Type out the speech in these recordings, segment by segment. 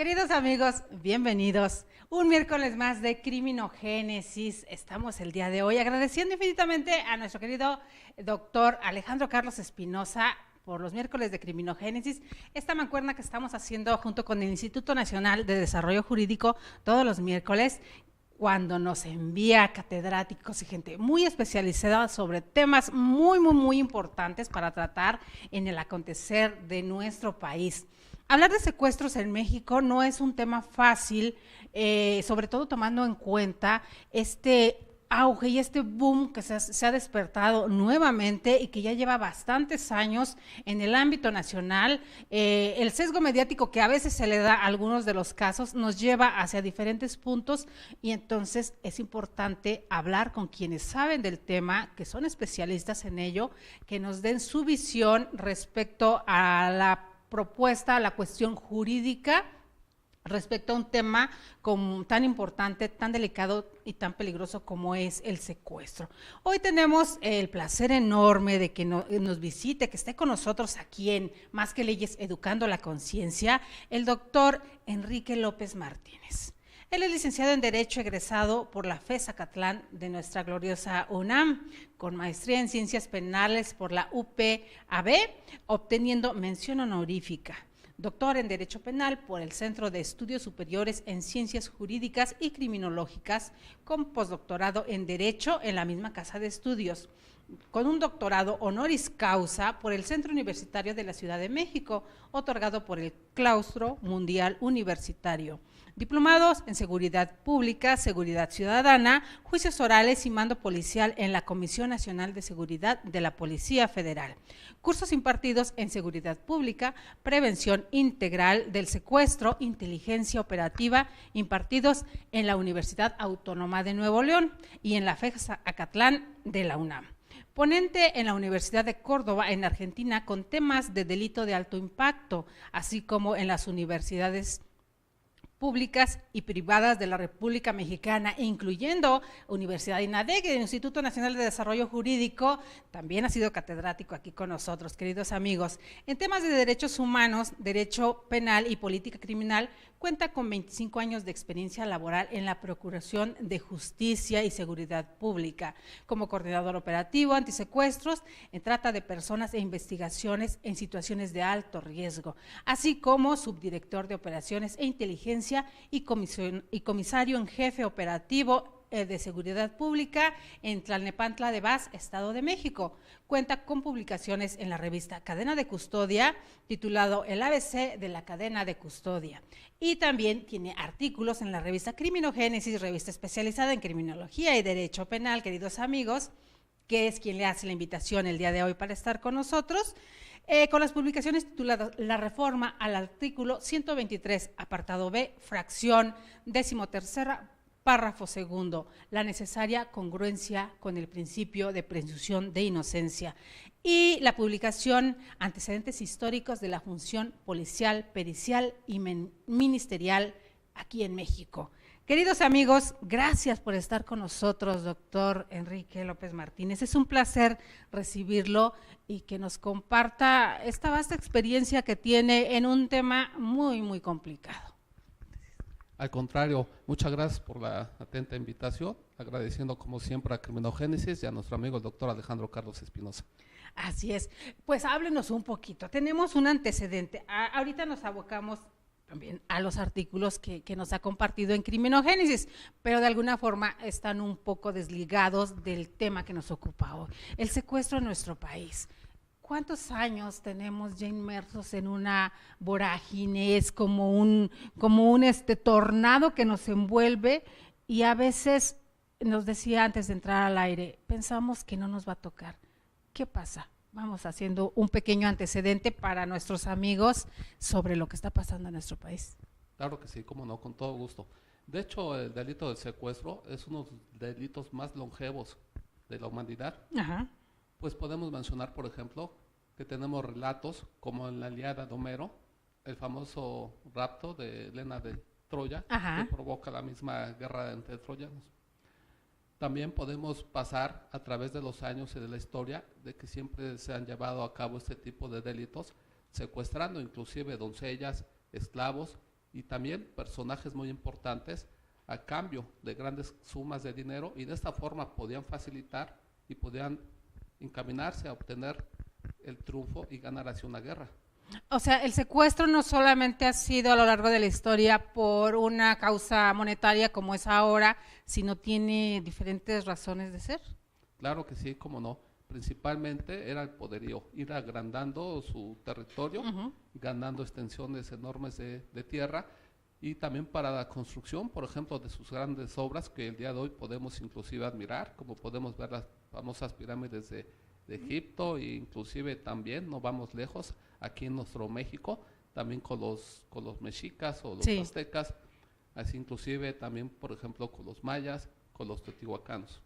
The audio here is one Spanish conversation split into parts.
Queridos amigos, bienvenidos. Un miércoles más de Criminogénesis. Estamos el día de hoy agradeciendo infinitamente a nuestro querido doctor Alejandro Carlos Espinosa por los miércoles de Criminogénesis, esta mancuerna que estamos haciendo junto con el Instituto Nacional de Desarrollo Jurídico todos los miércoles, cuando nos envía catedráticos y gente muy especializada sobre temas muy importantes para tratar en el acontecer de nuestro país. Hablar de secuestros en México no es un tema fácil, sobre todo tomando en cuenta este auge y este boom que se ha despertado nuevamente y que ya lleva bastantes años en el ámbito nacional. El sesgo mediático que a veces se le da a algunos de los casos nos lleva hacia diferentes puntos y entonces es importante hablar con quienes saben del tema, que son especialistas en ello, que nos den su visión respecto a la propuesta, a la cuestión jurídica respecto a un tema tan importante, tan delicado y tan peligroso como es el secuestro. Hoy tenemos el placer enorme de que nos visite, que esté con nosotros aquí en Más que Leyes, Educando la Conciencia, el doctor Enrique López Martínez. Él es licenciado en Derecho, egresado por la FES Acatlán de nuestra gloriosa UNAM, con maestría en Ciencias Penales por la UPAB, obteniendo mención honorífica. Doctor en Derecho Penal por el Centro de Estudios Superiores en Ciencias Jurídicas y Criminológicas, con postdoctorado en Derecho en la misma casa de estudios, con un doctorado honoris causa por el Centro Universitario de la Ciudad de México, otorgado por el Claustro Mundial Universitario. Diplomados en Seguridad Pública, Seguridad Ciudadana, Juicios Orales y Mando Policial en la Comisión Nacional de Seguridad de la Policía Federal. Cursos impartidos en Seguridad Pública, Prevención Integral del Secuestro, Inteligencia Operativa, impartidos en la Universidad Autónoma de Nuevo León y en la FES Acatlán de la UNAM. Ponente en la Universidad de Córdoba, en Argentina, con temas de delito de alto impacto, así como en las universidades públicas y privadas de la República Mexicana, incluyendo Universidad INADEC, el Instituto Nacional de Desarrollo Jurídico. También ha sido catedrático aquí con nosotros, queridos amigos. En temas de derechos humanos, derecho penal y política criminal, cuenta con 25 años de experiencia laboral en la Procuración de Justicia y Seguridad Pública, como coordinador operativo antisecuestros, en trata de personas e investigaciones en situaciones de alto riesgo, así como subdirector de operaciones e inteligencia y comisario en jefe operativo de Seguridad Pública en Tlalnepantla de Vaz, Estado de México. Cuenta con publicaciones en la revista Cadena de Custodia, titulado El ABC de la Cadena de Custodia. Y también tiene artículos en la revista Criminogénesis, revista especializada en criminología y derecho penal, queridos amigos, que es quien le hace la invitación el día de hoy para estar con nosotros, con las publicaciones tituladas La Reforma al artículo 123, apartado B, fracción 13ª, párrafo segundo, la necesaria congruencia con el principio de presunción de inocencia, y la publicación Antecedentes históricos de la función policial, pericial y ministerial aquí en México. Queridos amigos, gracias por estar con nosotros, doctor Enrique López Martínez. Es un placer recibirlo y que nos comparta esta vasta experiencia que tiene en un tema muy complicado. Al contrario, muchas gracias por la atenta invitación, agradeciendo como siempre a Criminogénesis y a nuestro amigo el doctor Alejandro Carlos Espinosa. Así es, pues háblenos un poquito, tenemos un antecedente, ahorita nos abocamos también a los artículos que nos ha compartido en Criminogénesis, pero de alguna forma están un poco desligados del tema que nos ocupa hoy, el secuestro en nuestro país. ¿Cuántos años tenemos ya inmersos en una vorágine? Es como un tornado que nos envuelve y a veces, nos decía antes de entrar al aire, pensamos que no nos va a tocar. ¿Qué pasa? Vamos haciendo un pequeño antecedente para nuestros amigos sobre lo que está pasando en nuestro país. Claro que sí, cómo no, con todo gusto. De hecho, el delito del secuestro es uno de los delitos más longevos de la humanidad. Ajá. Pues podemos mencionar, por ejemplo, que tenemos relatos como en la Ilíada de Homero, el famoso rapto de Helena de Troya, Ajá, que provoca la misma guerra entre troyanos. También podemos pasar a través de los años y de la historia de que siempre se han llevado a cabo este tipo de delitos, secuestrando inclusive doncellas, esclavos y también personajes muy importantes a cambio de grandes sumas de dinero, y de esta forma podían facilitar y podían encaminarse a obtener el triunfo y ganar hacia una guerra. O sea, el secuestro no solamente ha sido a lo largo de la historia por una causa monetaria como es ahora, sino tiene diferentes razones de ser. Claro que sí, como no. Principalmente era el poderío, ir agrandando su territorio, ganando extensiones enormes de tierra, y también para la construcción, por ejemplo, de sus grandes obras que el día de hoy podemos inclusive admirar, como podemos ver las famosas pirámides de Egipto, e inclusive también, no vamos lejos, aquí en nuestro México, también con los mexicas o los Sí. aztecas, así inclusive también, por ejemplo, con los mayas, con los teotihuacanos.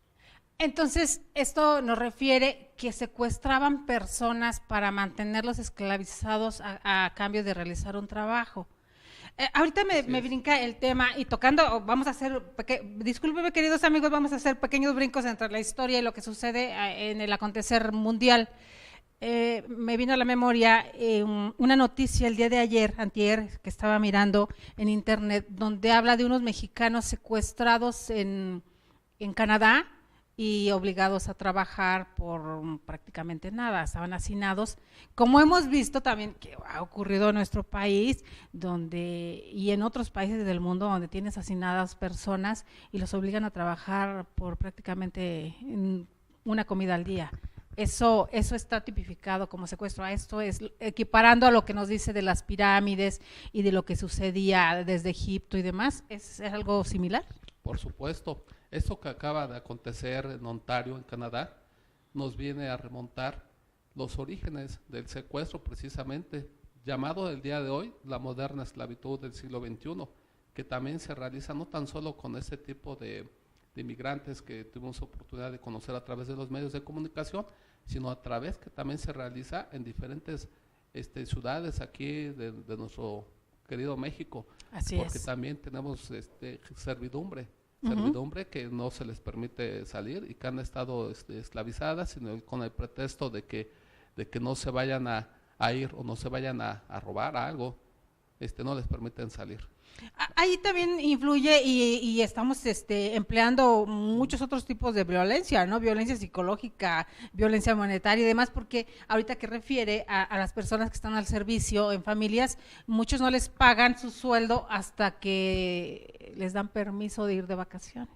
Entonces, esto nos refiere que secuestraban personas para mantenerlos esclavizados a cambio de realizar un trabajo. Ahorita Así me es. brinca el tema y tocando, vamos a hacer, discúlpeme queridos amigos, vamos a hacer pequeños brincos entre la historia y lo que sucede en el acontecer mundial. Me vino a la memoria una noticia el día de ayer, antier, que estaba mirando en internet, donde habla de unos mexicanos secuestrados en Canadá y obligados a trabajar por prácticamente nada, estaban hacinados, como hemos visto también que ha ocurrido en nuestro país donde y en otros países del mundo donde tienes hacinadas personas y los obligan a trabajar por prácticamente una comida al día. Eso está tipificado como secuestro. A esto es equiparando a lo que nos dice de las pirámides y de lo que sucedía desde Egipto y demás. ¿Es algo similar? Por supuesto, esto que acaba de acontecer en Ontario, en Canadá, nos viene a remontar los orígenes del secuestro precisamente, llamado el día de hoy la moderna esclavitud del siglo XXI, que también se realiza no tan solo con este tipo de inmigrantes que tuvimos oportunidad de conocer a través de los medios de comunicación, sino a través que también se realiza en diferentes ciudades aquí de nuestro querido México, Así porque es. también tenemos servidumbre que no se les permite salir y que han estado esclavizadas, sino con el pretexto de que no se vayan a ir o no se vayan a robar algo, no les permiten salir. Ahí también influye y estamos empleando muchos otros tipos de violencia, ¿no? Violencia psicológica, violencia monetaria y demás, porque ahorita que refiere a las personas que están al servicio en familias, muchos no les pagan su sueldo hasta que les dan permiso de ir de vacaciones.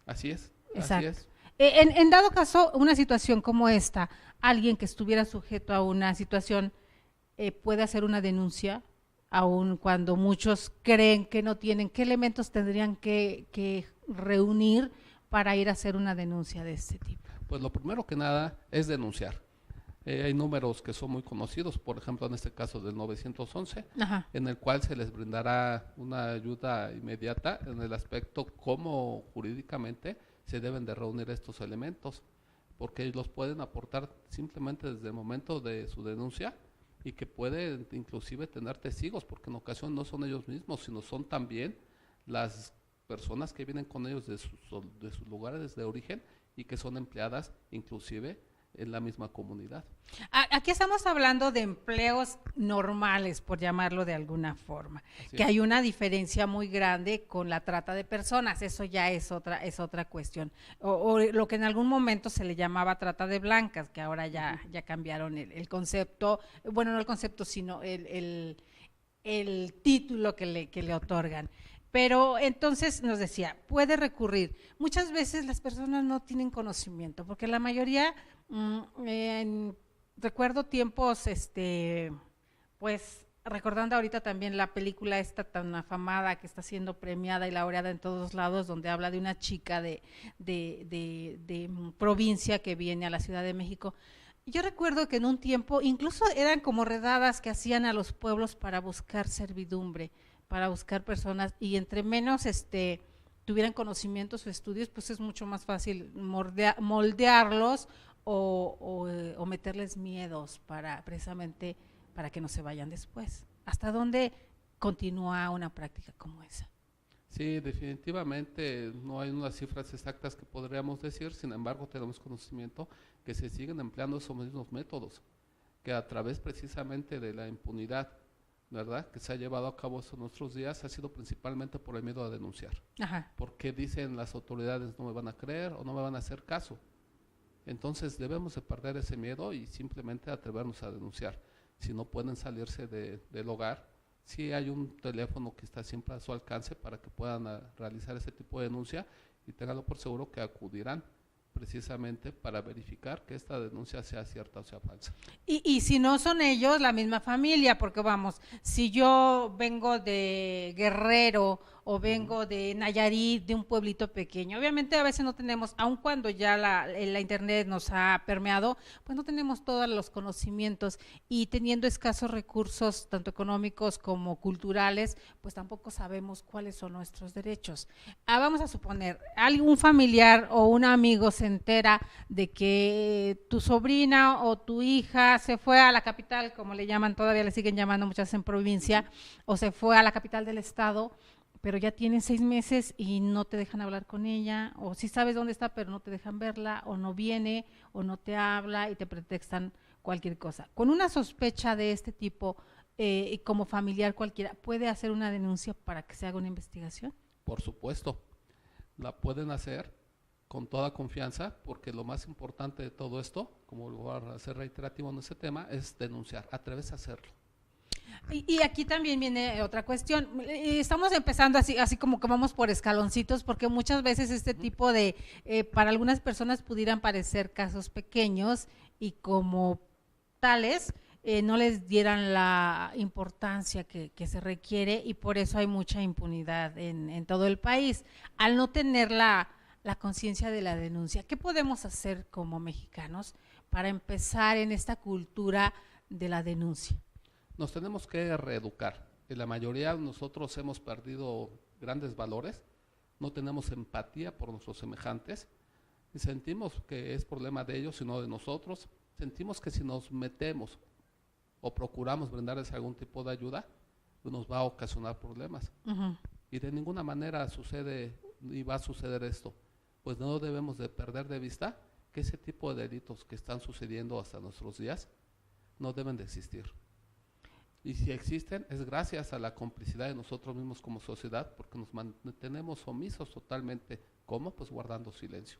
Así es, Exacto. así es. En dado caso, una situación como esta, alguien que estuviera sujeto a una situación puede hacer una denuncia, aun cuando muchos creen que no tienen. ¿Qué elementos tendrían que reunir para ir a hacer una denuncia de este tipo? Pues lo primero que nada es denunciar. Hay números que son muy conocidos, por ejemplo en este caso del 911, Ajá. en el cual se les brindará una ayuda inmediata en el aspecto cómo jurídicamente se deben de reunir estos elementos, porque ellos los pueden aportar simplemente desde el momento de su denuncia, y que pueden inclusive tener testigos, porque en ocasión no son ellos mismos, sino son también las personas que vienen con ellos de sus lugares de origen y que son empleadas inclusive en la misma comunidad. Aquí estamos hablando de empleos normales, por llamarlo de alguna forma, Así que es. hay una diferencia muy grande con la trata de personas, eso ya es otra cuestión, o lo que en algún momento se le llamaba trata de blancas, que ahora ya cambiaron el concepto, bueno, no el concepto, sino el título que le otorgan. Pero entonces nos decía, puede recurrir. Muchas veces las personas no tienen conocimiento, porque la mayoría, recuerdo tiempos, pues recordando ahorita también la película esta tan afamada que está siendo premiada y laureada en todos lados, donde habla de una chica de provincia que viene a la Ciudad de México. Yo recuerdo que en un tiempo incluso eran como redadas que hacían a los pueblos para buscar servidumbre, para buscar personas, y entre menos tuvieran conocimientos o estudios, pues es mucho más fácil moldearlos o meterles miedos precisamente para que no se vayan después. ¿Hasta dónde continúa una práctica como esa? Sí, definitivamente no hay unas cifras exactas que podríamos decir, sin embargo tenemos conocimiento que se siguen empleando esos mismos métodos, que a través precisamente de la impunidad ¿verdad?, que se ha llevado a cabo en nuestros días ha sido principalmente por el miedo a denunciar. Ajá. Porque dicen las autoridades no me van a creer o no me van a hacer caso. Entonces debemos de perder ese miedo y simplemente atrevernos a denunciar. Si no pueden salirse del hogar, sí hay un teléfono que está siempre a su alcance para que puedan realizar ese tipo de denuncia y ténganlo por seguro que acudirán precisamente para verificar que esta denuncia sea cierta o sea falsa. Y si no son ellos, la misma familia, porque vamos, si yo vengo de Guerrero o vengo de Nayarit, de un pueblito pequeño, obviamente a veces no tenemos, aun cuando ya la internet nos ha permeado, pues no tenemos todos los conocimientos y teniendo escasos recursos, tanto económicos como culturales, pues tampoco sabemos cuáles son nuestros derechos. Vamos a suponer, algún familiar o un amigo se entera de que tu sobrina o tu hija se fue a la capital, como le llaman, todavía le siguen llamando muchas en provincia, o se fue a la capital del estado, pero ya tienen 6 meses y no te dejan hablar con ella, o sí sabes dónde está, pero no te dejan verla, o no viene, o no te habla y te pretextan cualquier cosa. Con una sospecha de este tipo, como familiar cualquiera, ¿puede hacer una denuncia para que se haga una investigación? Por supuesto, la pueden hacer con toda confianza, porque lo más importante de todo esto, como lo voy a hacer reiterativo en ese tema, es denunciar, atreves a hacerlo. Y aquí también viene otra cuestión. Estamos empezando así como que vamos por escaloncitos, porque muchas veces este tipo de, para algunas personas pudieran parecer casos pequeños y como tales no les dieran la importancia que se requiere y por eso hay mucha impunidad en todo el país. Al no tener la conciencia de la denuncia, ¿qué podemos hacer como mexicanos para empezar en esta cultura de la denuncia? Nos tenemos que reeducar. En la mayoría de nosotros hemos perdido grandes valores, no tenemos empatía por nuestros semejantes y sentimos que es problema de ellos y no de nosotros. Sentimos que si nos metemos o procuramos brindarles algún tipo de ayuda, nos va a ocasionar problemas. Y de ninguna manera sucede y va a suceder esto. Pues no debemos de perder de vista que ese tipo de delitos que están sucediendo hasta nuestros días no deben de existir. Y si existen, es gracias a la complicidad de nosotros mismos como sociedad, porque nos mantenemos omisos totalmente. ¿Cómo? Pues guardando silencio.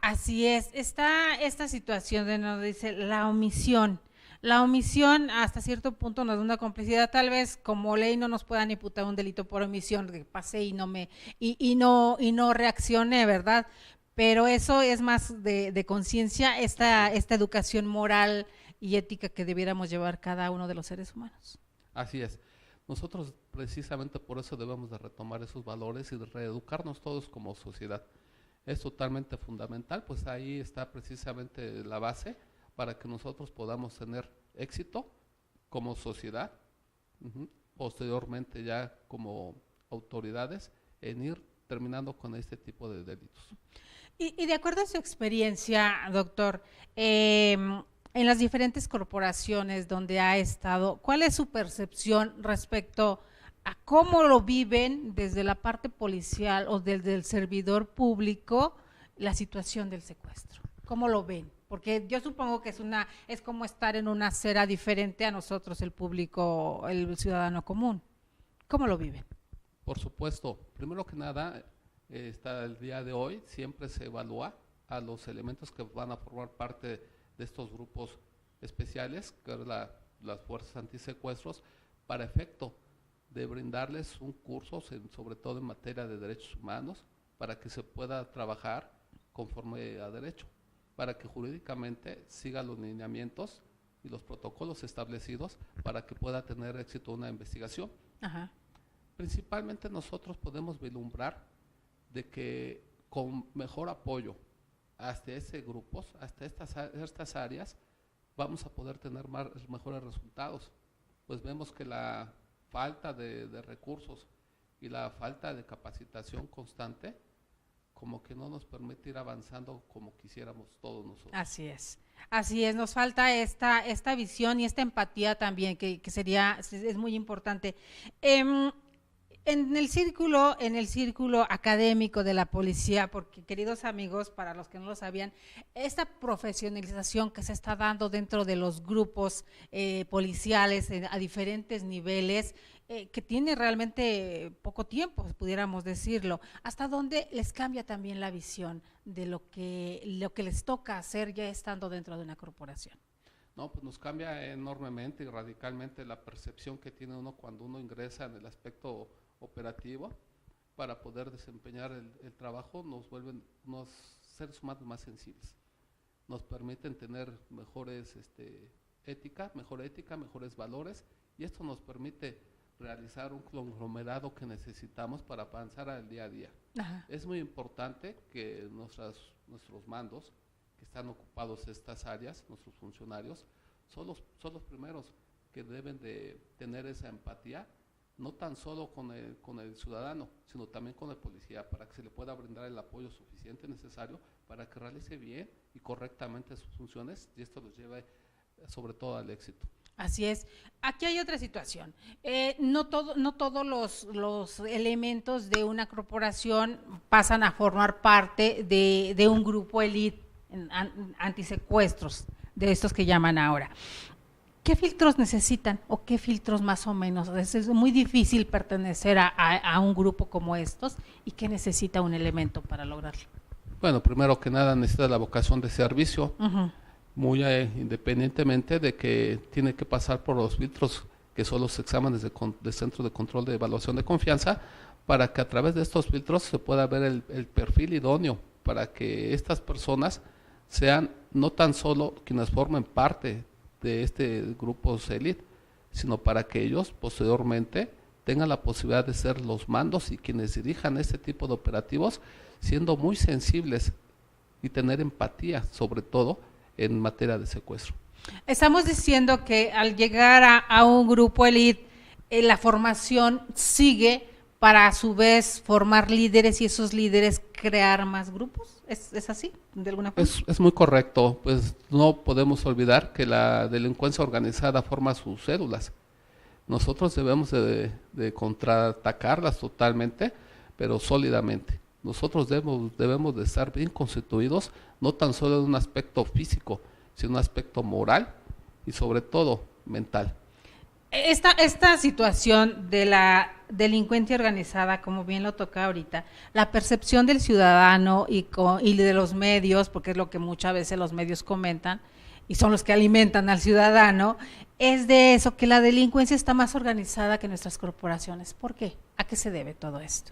Así es, está esta situación de nos dice la omisión. La omisión hasta cierto punto nos da una complicidad, tal vez como ley no nos puedan imputar un delito por omisión, que pasé y no reaccioné, ¿verdad? Pero eso es más de conciencia, esta educación moral y ética que debiéramos llevar cada uno de los seres humanos. Así es. Nosotros precisamente por eso debemos de retomar esos valores y de reeducarnos todos como sociedad. Es totalmente fundamental, pues ahí está precisamente la base para que nosotros podamos tener éxito como sociedad, posteriormente ya como autoridades, en ir terminando con este tipo de delitos. Y de acuerdo a su experiencia, doctor, en las diferentes corporaciones donde ha estado, ¿cuál es su percepción respecto a cómo lo viven desde la parte policial o desde el servidor público la situación del secuestro? ¿Cómo lo ven? Porque yo supongo que es como estar en una acera diferente a nosotros, el público, el ciudadano común. ¿Cómo lo viven? Por supuesto, primero que nada, hasta el día de hoy siempre se evalúa a los elementos que van a formar parte de estos grupos especiales, que es las fuerzas antisecuestros, para efecto de brindarles un curso, sobre todo en materia de derechos humanos, para que se pueda trabajar conforme a derecho, para que jurídicamente siga los lineamientos y los protocolos establecidos para que pueda tener éxito una investigación. Ajá. Principalmente nosotros podemos vislumbrar de que con mejor apoyo hasta ese grupos, hasta estas áreas, vamos a poder tener mejores resultados. Pues vemos que la falta de recursos y la falta de capacitación constante como que no nos permite ir avanzando como quisiéramos todos nosotros. Así es, nos falta esta visión y esta empatía también, que es muy importante. En el círculo académico de la policía, porque queridos amigos, para los que no lo sabían, esta profesionalización que se está dando dentro de los grupos policiales a diferentes niveles, que tiene realmente poco tiempo, pudiéramos decirlo, hasta dónde les cambia también la visión de lo que les toca hacer ya estando dentro de una corporación. No, pues nos cambia enormemente y radicalmente la percepción que tiene uno cuando uno ingresa en el aspecto operativo para poder desempeñar el trabajo. Nos vuelven unos seres humanos más sensibles, nos permiten tener mejores mejor ética, mejores valores, y esto nos permite realizar un conglomerado que necesitamos para avanzar al día a día. Ajá. Es muy importante que nuestros mandos que están ocupados estas áreas, nuestros funcionarios, son los primeros que deben de tener esa empatía, no tan solo con el ciudadano, sino también con el policía, para que se le pueda brindar el apoyo suficiente necesario para que realice bien y correctamente sus funciones, y esto los lleve sobre todo al éxito. Así es. Aquí hay otra situación. No todos los elementos de una corporación pasan a formar parte de un grupo élite antisecuestros, de estos que llaman ahora. ¿Qué filtros necesitan o qué filtros más o menos? Es muy difícil pertenecer a un grupo como estos, y ¿qué necesita un elemento para lograrlo? Bueno, primero que nada necesita la vocación de servicio, muy independientemente de que tiene que pasar por los filtros que son los exámenes de Centro de Control de Evaluación de Confianza, para que a través de estos filtros se pueda ver el perfil idóneo para que estas personas sean no tan solo quienes formen parte de este grupo élite, sino para que ellos posteriormente tengan la posibilidad de ser los mandos y quienes dirijan este tipo de operativos, siendo muy sensibles y tener empatía, sobre todo en materia de secuestro. Estamos diciendo que al llegar a un grupo élite, la formación sigue para a su vez formar líderes, y esos líderes crear más grupos. ¿Es así, de alguna forma? Es muy correcto, pues no podemos olvidar que la delincuencia organizada forma sus células. Nosotros debemos de contraatacarlas totalmente, pero sólidamente. Nosotros debemos de estar bien constituidos, no tan solo en un aspecto físico, sino en un aspecto moral y sobre todo mental. Esta situación de la delincuencia organizada, como bien lo toca ahorita, la percepción del ciudadano y de los medios, porque es lo que muchas veces los medios comentan, y son los que alimentan al ciudadano, es de eso, que la delincuencia está más organizada que nuestras corporaciones. ¿Por qué? ¿A qué se debe todo esto?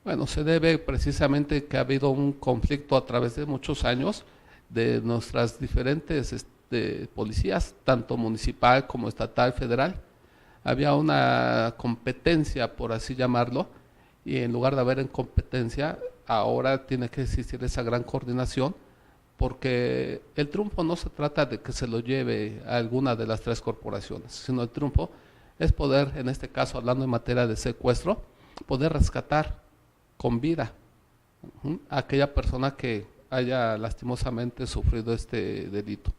Bueno, se debe precisamente que ha habido un conflicto a través de muchos años de nuestras diferentes policías, tanto municipal como estatal, federal. Había una competencia, por así llamarlo, y en lugar de haber en competencia, ahora tiene que existir esa gran coordinación, porque el triunfo no se trata de que se lo lleve a alguna de las tres corporaciones, sino el triunfo es poder, en este caso hablando en materia de secuestro, poder rescatar con vida a aquella persona que haya lastimosamente sufrido este delito.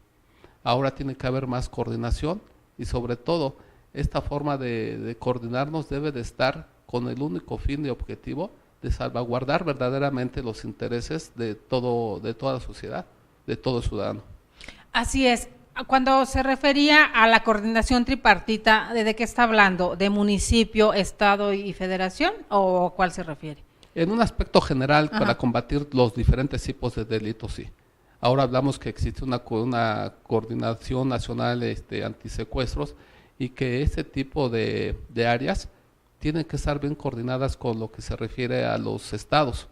Ahora tiene que haber más coordinación, y sobre todo esta forma de coordinarnos debe de estar con el único fin y objetivo de salvaguardar verdaderamente los intereses de toda la sociedad, de todo ciudadano. Así es. Cuando se refería a la coordinación tripartita, ¿de qué está hablando? ¿De municipio, estado y federación, o a cuál se refiere? En un aspecto general, para combatir los diferentes tipos de delitos, sí. Ahora hablamos que existe una coordinación nacional antisecuestros, y que este tipo de áreas tienen que estar bien coordinadas con lo que se refiere a los estados,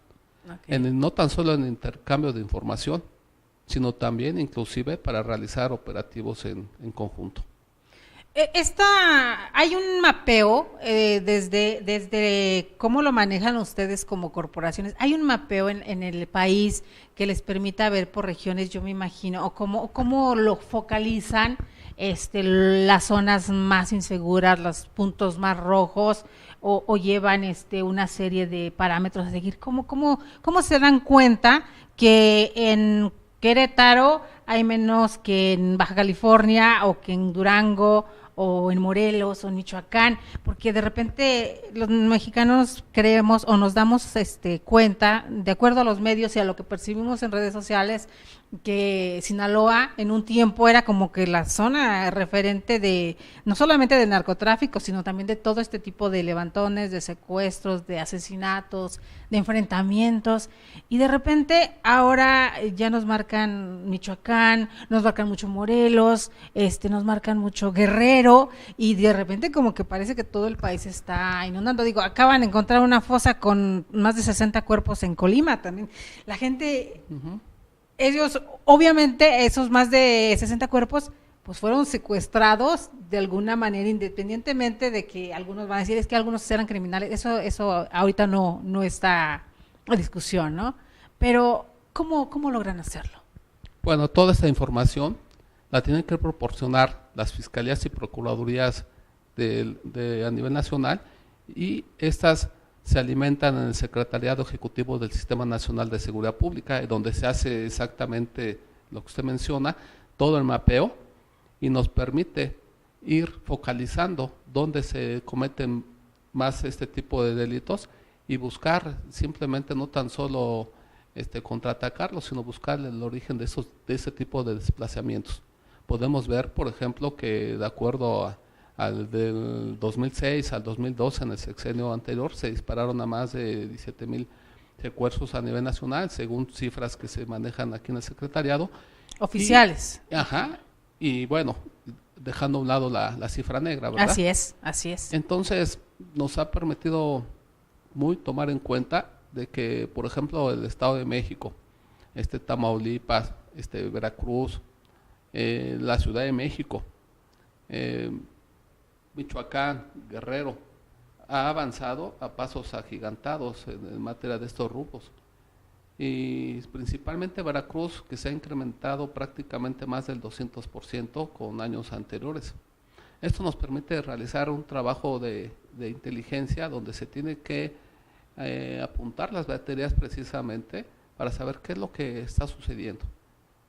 no tan solo en intercambio de información, sino también inclusive para realizar operativos en conjunto. Hay un mapeo desde cómo lo manejan ustedes como corporaciones. Hay un mapeo en el país que les permita ver por regiones, yo me imagino, o cómo lo focalizan, las zonas más inseguras, los puntos más rojos, o llevan una serie de parámetros a seguir. ¿Cómo se dan cuenta que en Querétaro hay menos que en Baja California, o que en Durango, o en Morelos o en Michoacán, porque de repente los mexicanos creemos o nos damos cuenta, de acuerdo a los medios y a lo que percibimos en redes sociales, que Sinaloa en un tiempo era como que la zona referente de, no solamente de narcotráfico, sino también de todo este tipo de levantones, de secuestros, de asesinatos, de enfrentamientos, y de repente ahora ya nos marcan Michoacán, nos marcan mucho Morelos, nos marcan mucho Guerrero, y de repente como que parece que todo el país está inundando. Digo, acaban de encontrar una fosa con más de 60 cuerpos en Colima también. La gente... Ellos, obviamente, esos más de 60 cuerpos, pues fueron secuestrados de alguna manera, independientemente de que algunos van a decir, es que algunos eran criminales, eso ahorita no está a discusión, ¿no? Pero, ¿cómo logran hacerlo? Bueno, toda esta información la tienen que proporcionar las fiscalías y procuradurías a nivel nacional, y estas se alimentan en el Secretariado Ejecutivo del Sistema Nacional de Seguridad Pública, donde se hace exactamente lo que usted menciona, todo el mapeo, y nos permite ir focalizando dónde se cometen más este tipo de delitos y buscar simplemente no tan solo contraatacarlos, sino buscar el origen de ese tipo de desplazamientos. Podemos ver, por ejemplo, que de acuerdo al del 2006 al 2012, en el sexenio anterior, se dispararon a más de 17,000 secuestros a nivel nacional, según cifras que se manejan aquí en el secretariado. Oficiales. Y bueno, dejando a un lado la cifra negra, ¿verdad? Así es. Entonces, nos ha permitido muy tomar en cuenta de que, por ejemplo, el Estado de México, Tamaulipas, Veracruz, la Ciudad de México, Michoacán, Guerrero, ha avanzado a pasos agigantados en materia de estos rubros. Y principalmente Veracruz, que se ha incrementado prácticamente más del 200% con años anteriores. Esto nos permite realizar un trabajo de inteligencia donde se tiene que apuntar las baterías precisamente para saber qué es lo que está sucediendo.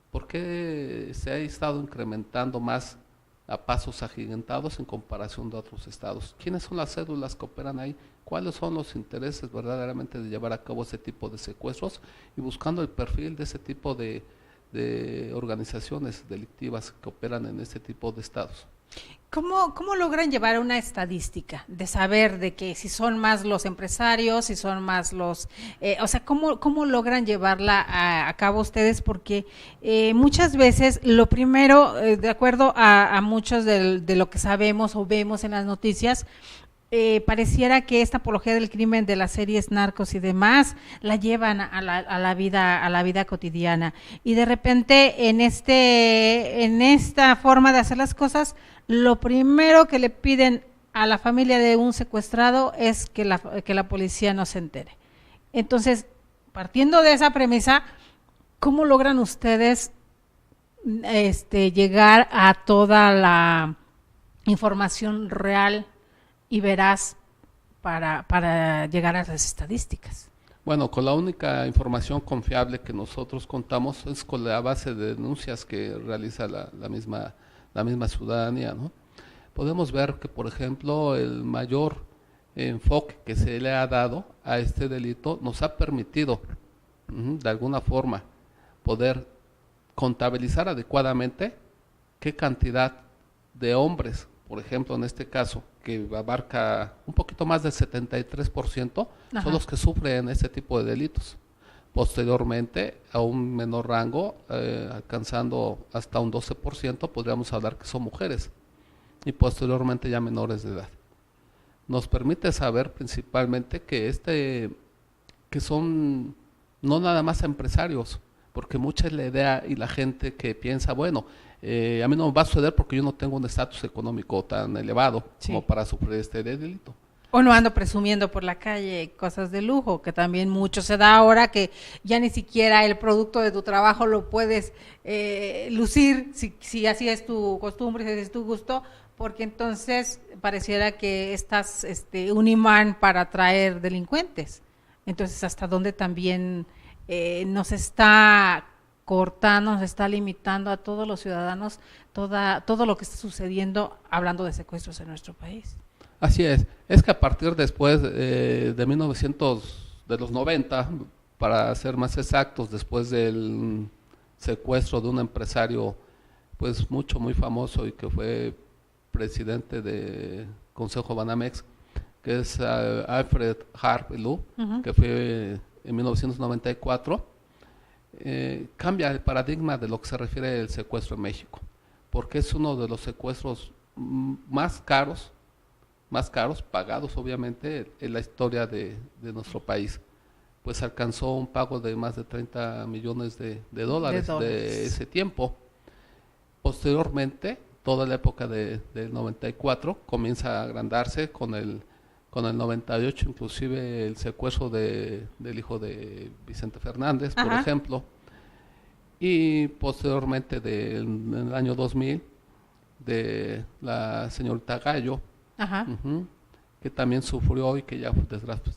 ¿Por qué se ha estado incrementando más a pasos agigantados en comparación de otros estados? ¿Quiénes son las cédulas que operan ahí? ¿Cuáles son los intereses verdaderamente de llevar a cabo ese tipo de secuestros? Y buscando el perfil de ese tipo de organizaciones delictivas que operan en este tipo de estados. ¿Cómo logran llevar una estadística de saber de que si son más los empresarios, si son más los... ¿cómo logran llevarla a cabo ustedes? Porque muchas veces lo primero, de acuerdo a muchos de lo que sabemos o vemos en las noticias, pareciera que esta apología del crimen de las series narcos y demás la llevan a la vida cotidiana, y de repente en esta forma de hacer las cosas, lo primero que le piden a la familia de un secuestrado es que la policía no se entere. Entonces, partiendo de esa premisa, ¿cómo logran ustedes llegar a toda la información real y veraz para llegar a esas estadísticas? Bueno, con la única información confiable que nosotros contamos es con la base de denuncias que realiza la misma ciudadanía, ¿no? Podemos ver que, por ejemplo, el mayor enfoque que se le ha dado a este delito nos ha permitido, de alguna forma, poder contabilizar adecuadamente qué cantidad de hombres, por ejemplo, en este caso, que abarca un poquito más del 73%, son los que sufren este tipo de delitos. Posteriormente, a un menor rango, alcanzando hasta un 12%, podríamos hablar que son mujeres, y posteriormente ya menores de edad. Nos permite saber principalmente que son no nada más empresarios, porque mucha es la idea y la gente que piensa, bueno, a mí no me va a suceder porque yo no tengo un estatus económico tan elevado como para sufrir este delito. O no ando presumiendo por la calle cosas de lujo, que también mucho se da ahora, que ya ni siquiera el producto de tu trabajo lo puedes lucir, si así es tu costumbre, si es tu gusto, porque entonces pareciera que estás un imán para atraer delincuentes. Entonces, hasta dónde también nos está cortando, nos está limitando a todos los ciudadanos todo lo que está sucediendo hablando de secuestros en nuestro país. Así es que a partir después de 1900, de los 90, para ser más exactos, después del secuestro de un empresario pues muy famoso y que fue presidente de Consejo Banamex, que es Alfred Harp Lue, que fue en 1994, cambia el paradigma de lo que se refiere al secuestro en México, porque es uno de los secuestros más caros, pagados obviamente, en la historia de nuestro país. Pues alcanzó un pago de más de 30 millones de dólares de ese tiempo. Posteriormente, toda la época del 94 comienza a agrandarse con el 98, inclusive el secuestro del hijo de Vicente Fernández, por ejemplo, y posteriormente en el año 2000 de la señorita Gallo, que también sufrió y que ya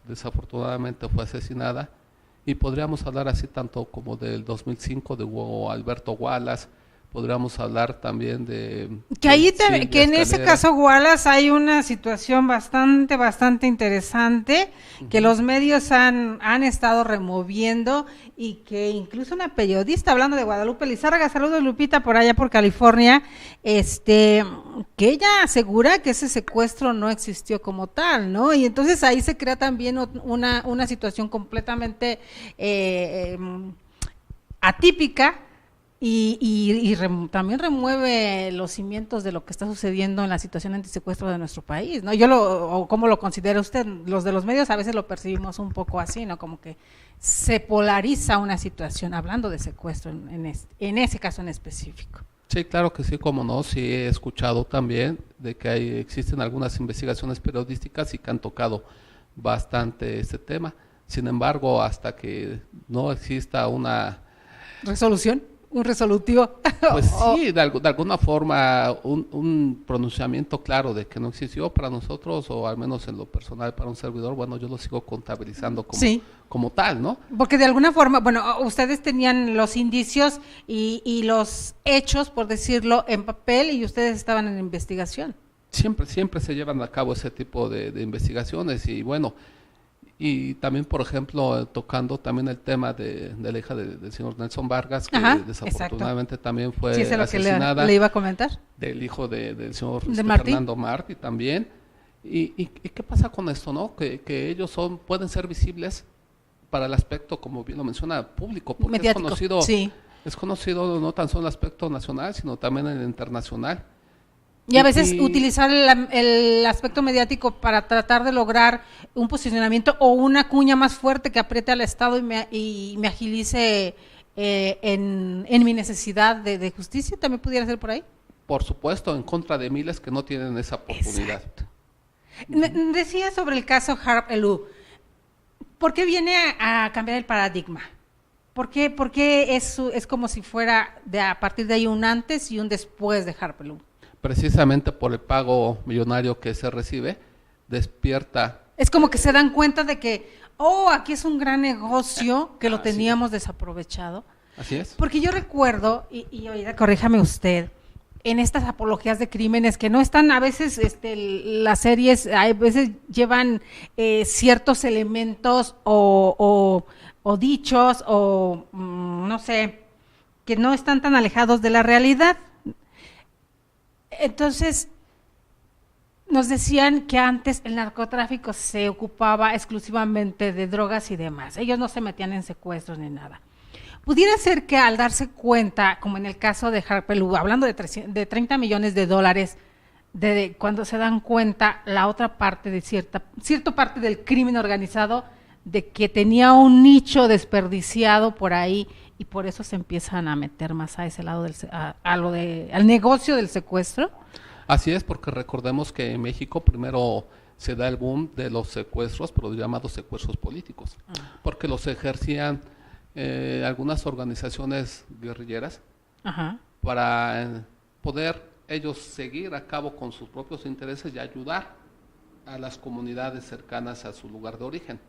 desafortunadamente fue asesinada, y podríamos hablar así tanto como del 2005 de Hugo Alberto Wallace. Podríamos hablar también de... Que ahí que en ese caso, Wallace, hay una situación bastante interesante que los medios han estado removiendo, y que incluso una periodista, hablando de Guadalupe Lizárraga, saludos Lupita, por allá por California, que ella asegura que ese secuestro no existió como tal, ¿no? Y entonces ahí se crea también una situación completamente atípica, también remueve los cimientos de lo que está sucediendo en la situación antisecuestro de nuestro país, ¿no? O ¿cómo lo considera usted? Los de los medios a veces lo percibimos un poco así, ¿no? Como que se polariza una situación hablando de secuestro en ese caso en específico. Sí, claro que sí, como no, sí he escuchado también de que existen algunas investigaciones periodísticas y que han tocado bastante este tema. Sin embargo, hasta que no exista una resolución, un resolutivo. Pues sí, de alguna forma un pronunciamiento claro de que no existió para nosotros, o al menos en lo personal para un servidor, bueno, yo lo sigo contabilizando como tal, ¿no? Porque de alguna forma, bueno, ustedes tenían los indicios y los hechos, por decirlo, en papel, y ustedes estaban en investigación. Siempre se llevan a cabo ese tipo de investigaciones, y bueno, y también, por ejemplo, tocando también el tema de la hija del señor Nelson Vargas, que desafortunadamente también fue asesinada. Que le iba a comentar. Del hijo del señor Fernando Martí también. ¿Y qué pasa con esto, no? Que ellos pueden ser visibles para el aspecto, como bien lo menciona, público, porque mediático, es conocido no tan solo el aspecto nacional, sino también el internacional. Y a veces utilizar el aspecto mediático para tratar de lograr un posicionamiento o una cuña más fuerte que apriete al Estado y me agilice en mi necesidad de justicia, ¿también pudiera ser por ahí? Por supuesto, en contra de miles que no tienen esa oportunidad. Decía sobre el caso Harp Lue, ¿por qué viene a cambiar el paradigma? ¿Por qué es como si fuera a partir de ahí un antes y un después de Harp Lue? Precisamente por el pago millonario que se recibe, despierta. Es como que se dan cuenta de que, aquí es un gran negocio que lo teníamos desaprovechado. Así es. Porque yo recuerdo, y oiga, corríjame usted, en estas apologías de crímenes que no están, a veces las series, a veces llevan ciertos elementos o dichos o no sé, que no están tan alejados de la realidad. Entonces, nos decían que antes el narcotráfico se ocupaba exclusivamente de drogas y demás. Ellos no se metían en secuestros ni nada. Pudiera ser que al darse cuenta, como en el caso de Harp Lue, hablando de 30 millones de dólares, cuando se dan cuenta la otra parte de cierta parte del crimen organizado, de que tenía un nicho desperdiciado por ahí, y por eso se empiezan a meter más a ese lado al negocio del secuestro. Así es, porque recordemos que en México primero se da el boom de los secuestros, pero llamados secuestros políticos, porque los ejercían algunas organizaciones guerrilleras para poder ellos seguir a cabo con sus propios intereses y ayudar a las comunidades cercanas a su lugar de origen.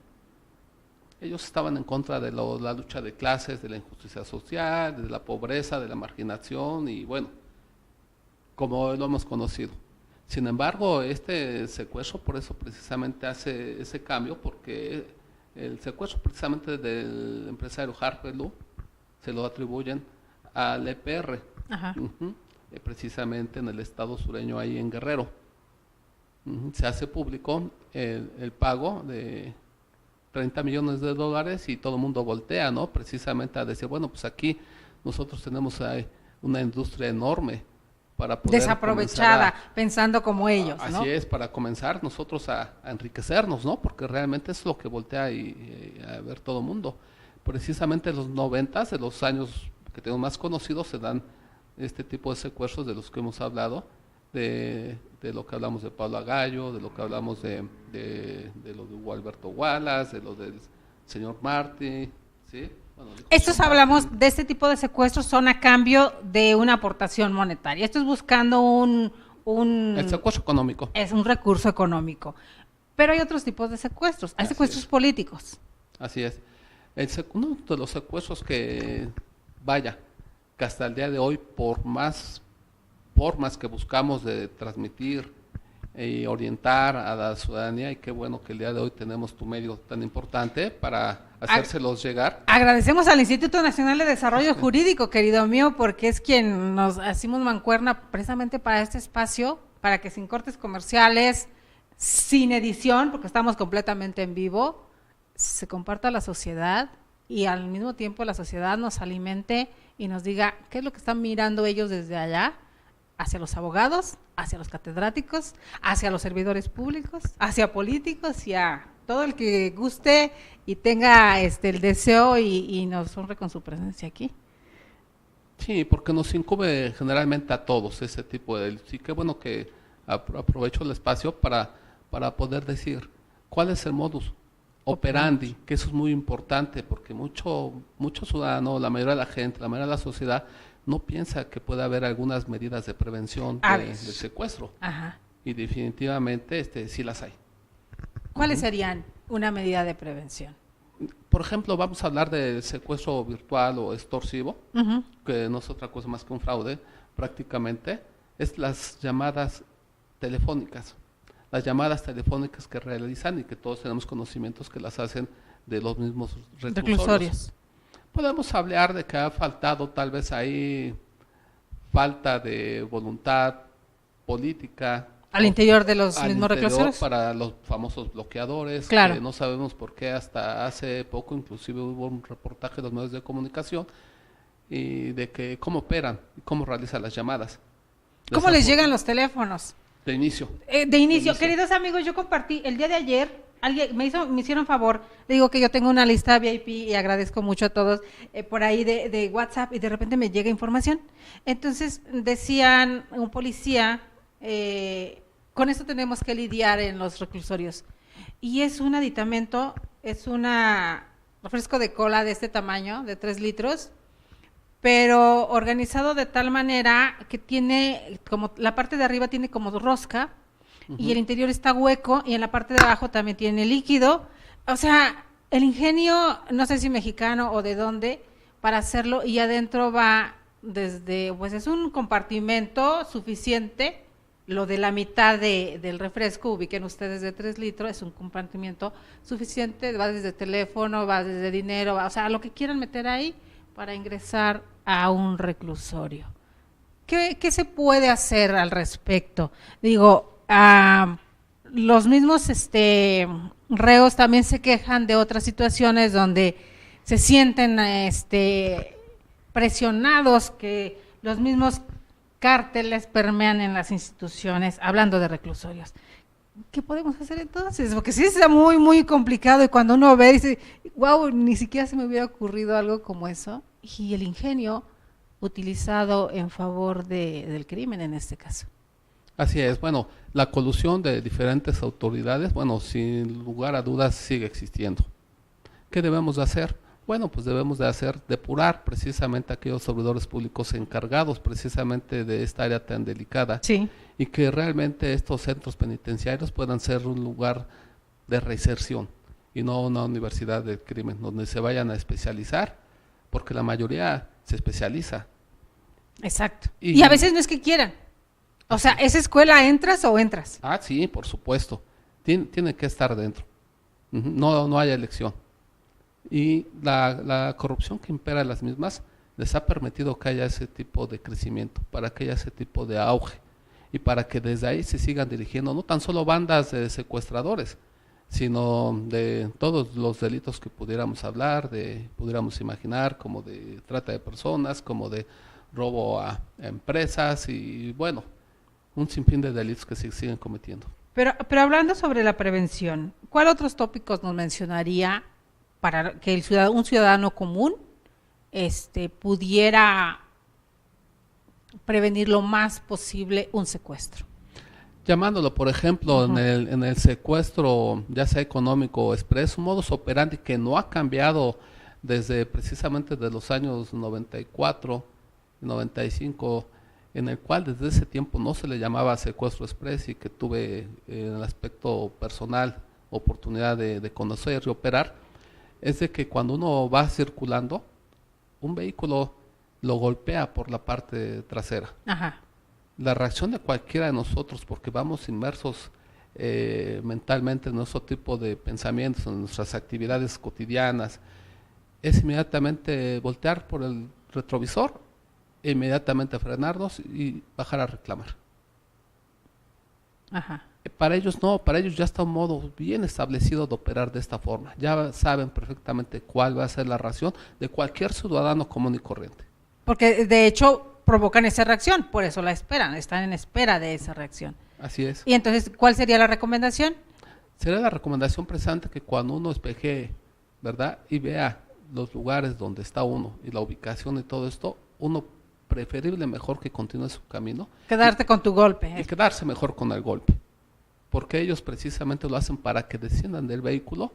Ellos estaban en contra de la lucha de clases, de la injusticia social, de la pobreza, de la marginación y bueno, como lo hemos conocido. Sin embargo, este secuestro por eso precisamente hace ese cambio, porque el secuestro precisamente del empresario Harper Lu se lo atribuyen al EPR, precisamente en el estado sureño ahí en Guerrero. Se hace público el pago de $30 millones y todo el mundo voltea, ¿no? Precisamente a decir, bueno, pues aquí nosotros tenemos una industria enorme para poder desaprovechada, pensando como ellos, ¿no? Así es, para comenzar nosotros a enriquecernos, ¿no? Porque realmente es lo que voltea a ver todo el mundo. Precisamente en los 90s, de los años que tengo más conocidos, se dan este tipo de secuestros de los que hemos hablado, de lo que hablamos de Pablo Agallo, de lo que hablamos de lo de Hugo Alberto Wallace, de lo del señor Martí, ¿sí? Bueno, estos hablamos de este tipo de secuestros son a cambio de una aportación monetaria. Esto es buscando el secuestro económico. Es un recurso económico. Pero hay otros tipos de secuestros. Hay secuestros políticos. Así es. Uno de los secuestros que, vaya, que hasta el día de hoy, por más formas que buscamos de transmitir y orientar a la ciudadanía, y qué bueno que el día de hoy tenemos tu medio tan importante para hacérselos llegar. Agradecemos al Instituto Nacional de Desarrollo Jurídico, querido mío, porque es quien nos hacemos mancuerna precisamente para este espacio, para que sin cortes comerciales, sin edición, porque estamos completamente en vivo, se comparta a la sociedad y al mismo tiempo la sociedad nos alimente y nos diga qué es lo que están mirando ellos desde allá, hacia los abogados, hacia los catedráticos, hacia los servidores públicos, hacia políticos y a todo el que guste y tenga el deseo y nos honre con su presencia aquí. Sí, porque nos incumbe generalmente a todos ese tipo de... Sí, qué bueno que aprovecho el espacio para poder decir cuál es el modus operandi, que eso es muy importante, porque mucho ciudadano, la mayoría de la gente, la mayoría de la sociedad, no piensa que puede haber algunas medidas de prevención del secuestro. Ajá. Y definitivamente sí las hay. ¿Cuáles serían una medida de prevención? Por ejemplo, vamos a hablar del secuestro virtual o extorsivo, que no es otra cosa más que un fraude, prácticamente, es las llamadas telefónicas. Las llamadas telefónicas que realizan y que todos tenemos conocimientos que las hacen de los mismos reclusorios. Podemos hablar de que ha faltado tal vez ahí falta de voluntad política. Al interior de los mismos reclusorios. Para los famosos bloqueadores, claro. Que no sabemos por qué hasta hace poco, inclusive hubo un reportaje de los medios de comunicación y de que cómo operan y cómo realizan las llamadas. ¿Cómo les llegan los teléfonos? De inicio. De inicio. Queridos amigos, yo compartí el día de ayer, alguien me hicieron favor, le digo que yo tengo una lista VIP y agradezco mucho a todos por ahí de WhatsApp y de repente me llega información. Entonces decían un policía, con esto tenemos que lidiar en los reclusorios. Y es un aditamento, es un refresco de cola de este tamaño, de 3 litros, pero organizado de tal manera que tiene, como la parte de arriba tiene como rosca, y el interior está hueco, y en la parte de abajo también tiene líquido. O sea, el ingenio, no sé si mexicano o de dónde, para hacerlo, y adentro va desde, pues es un compartimento suficiente, lo de la mitad del refresco, ubiquen ustedes de 3 litros, es un compartimiento suficiente, va desde teléfono, va desde dinero, o sea, lo que quieran meter ahí para ingresar a un reclusorio. ¿Qué se puede hacer al respecto? Digo, los mismos reos también se quejan de otras situaciones donde se sienten presionados, que los mismos cárteles permean en las instituciones, hablando de reclusorios. ¿Qué podemos hacer entonces? Porque sí está muy, muy complicado y cuando uno ve dice, wow, ni siquiera se me hubiera ocurrido algo como eso. Y el ingenio utilizado en favor del crimen en este caso. Así es, bueno, la colusión de diferentes autoridades, bueno, sin lugar a dudas sigue existiendo. ¿Qué debemos de hacer? Bueno, pues debemos de depurar precisamente a aquellos servidores públicos encargados precisamente de esta área tan delicada. Sí. Y que realmente estos centros penitenciarios puedan ser un lugar de reinserción y no una universidad del crimen, donde se vayan a especializar, porque la mayoría se especializa. Exacto. Y a veces no es que quieran. O sea, ¿esa escuela entras o entras? Ah, sí, por supuesto. Tiene que estar dentro. No hay elección. Y la corrupción que impera en las mismas les ha permitido que haya ese tipo de crecimiento, para que haya ese tipo de auge y para que desde ahí se sigan dirigiendo no tan solo bandas de secuestradores, sino de todos los delitos que pudiéramos hablar, pudiéramos imaginar, como de trata de personas, como de robo a empresas y bueno, un sinfín de delitos que se siguen cometiendo. Pero hablando sobre la prevención, ¿cuál otros tópicos nos mencionaría para que un ciudadano común pudiera prevenir lo más posible un secuestro? Llamándolo, por ejemplo, en el secuestro, ya sea económico o express, un modus operandi que no ha cambiado desde precisamente de los años 94, 95, en el cual desde ese tiempo no se le llamaba secuestro express y que tuve en el aspecto personal oportunidad de conocer y operar, es de que cuando uno va circulando, un vehículo lo golpea por la parte trasera. Ajá. La reacción de cualquiera de nosotros, porque vamos inmersos mentalmente en nuestro tipo de pensamientos, en nuestras actividades cotidianas, es inmediatamente voltear por el retrovisor, e inmediatamente frenarnos y bajar a reclamar. Ajá. Para ellos no, para ellos ya está un modo bien establecido de operar de esta forma. Ya saben perfectamente cuál va a ser la reacción de cualquier ciudadano común y corriente. Porque de hecho provocan esa reacción, por eso la esperan, están en espera de esa reacción. Así es. Y entonces, ¿cuál sería la recomendación? Sería la recomendación presente que cuando uno espejee, ¿verdad? Y vea los lugares donde está uno y la ubicación y todo esto, uno preferible mejor que continúe su camino. Quedarte con tu golpe. Y quedarse mejor con el golpe. Porque ellos precisamente lo hacen para que desciendan del vehículo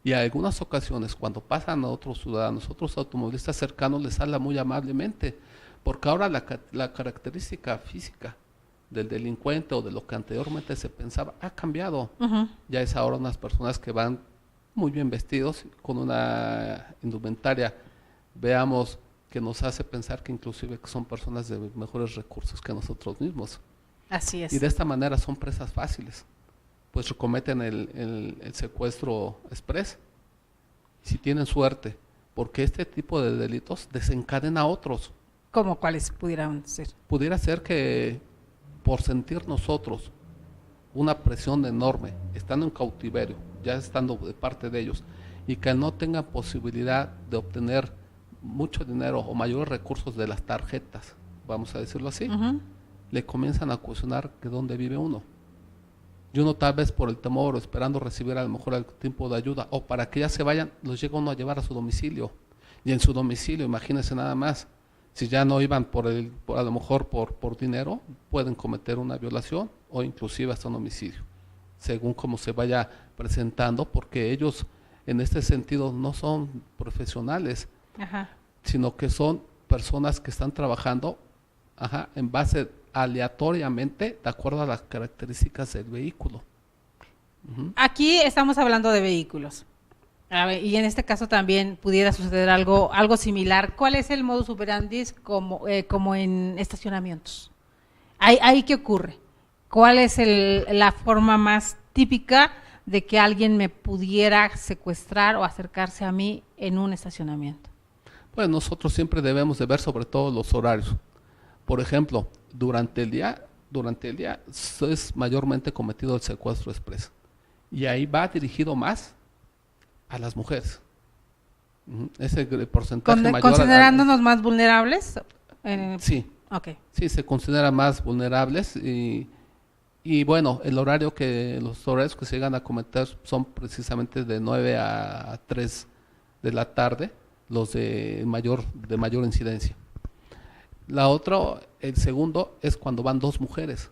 y en algunas ocasiones cuando pasan a otros ciudadanos, otros automovilistas cercanos les habla muy amablemente, porque ahora la característica física del delincuente o de lo que anteriormente se pensaba ha cambiado. Ya es ahora unas personas que van muy bien vestidos, con una indumentaria, veamos, que nos hace pensar que inclusive que son personas de mejores recursos que nosotros mismos. Así es. Y de esta manera son presas fáciles, pues cometen el secuestro express. Si tienen suerte, porque este tipo de delitos desencadena a otros. ¿Cómo cuáles pudieran ser? Pudiera ser que por sentir nosotros una presión enorme, estando en cautiverio, ya estando de parte de ellos, y que no tengan posibilidad de obtener mucho dinero o mayores recursos de las tarjetas, vamos a decirlo así, le comienzan a cuestionar que dónde vive uno. Y uno tal vez por el temor o esperando recibir a lo mejor algún tipo de ayuda o para que ya se vayan, los llega uno a llevar a su domicilio. Y en su domicilio, imagínense nada más, si ya no iban a lo mejor por dinero, pueden cometer una violación o inclusive hasta un homicidio, según cómo se vaya presentando, porque ellos en este sentido no son profesionales, sino que son personas que están trabajando en base aleatoriamente de acuerdo a las características del vehículo. Aquí estamos hablando de vehículos. A ver, y en este caso también pudiera suceder algo similar. ¿Cuál es el modus operandi como en estacionamientos? ¿Ahí qué ocurre? ¿Cuál es la forma más típica de que alguien me pudiera secuestrar o acercarse a mí en un estacionamiento? Pues nosotros siempre debemos de ver sobre todo los horarios. Por ejemplo, durante el día es mayormente cometido el secuestro express. Y ahí va dirigido más a las mujeres. Es el porcentaje mayor. ¿Considerándonos más vulnerables? Sí. Okay. Sí, se consideran más vulnerables y bueno, los horarios que se llegan a cometer son precisamente de 9 a 3 de la tarde, los de mayor incidencia. El segundo es cuando van dos mujeres.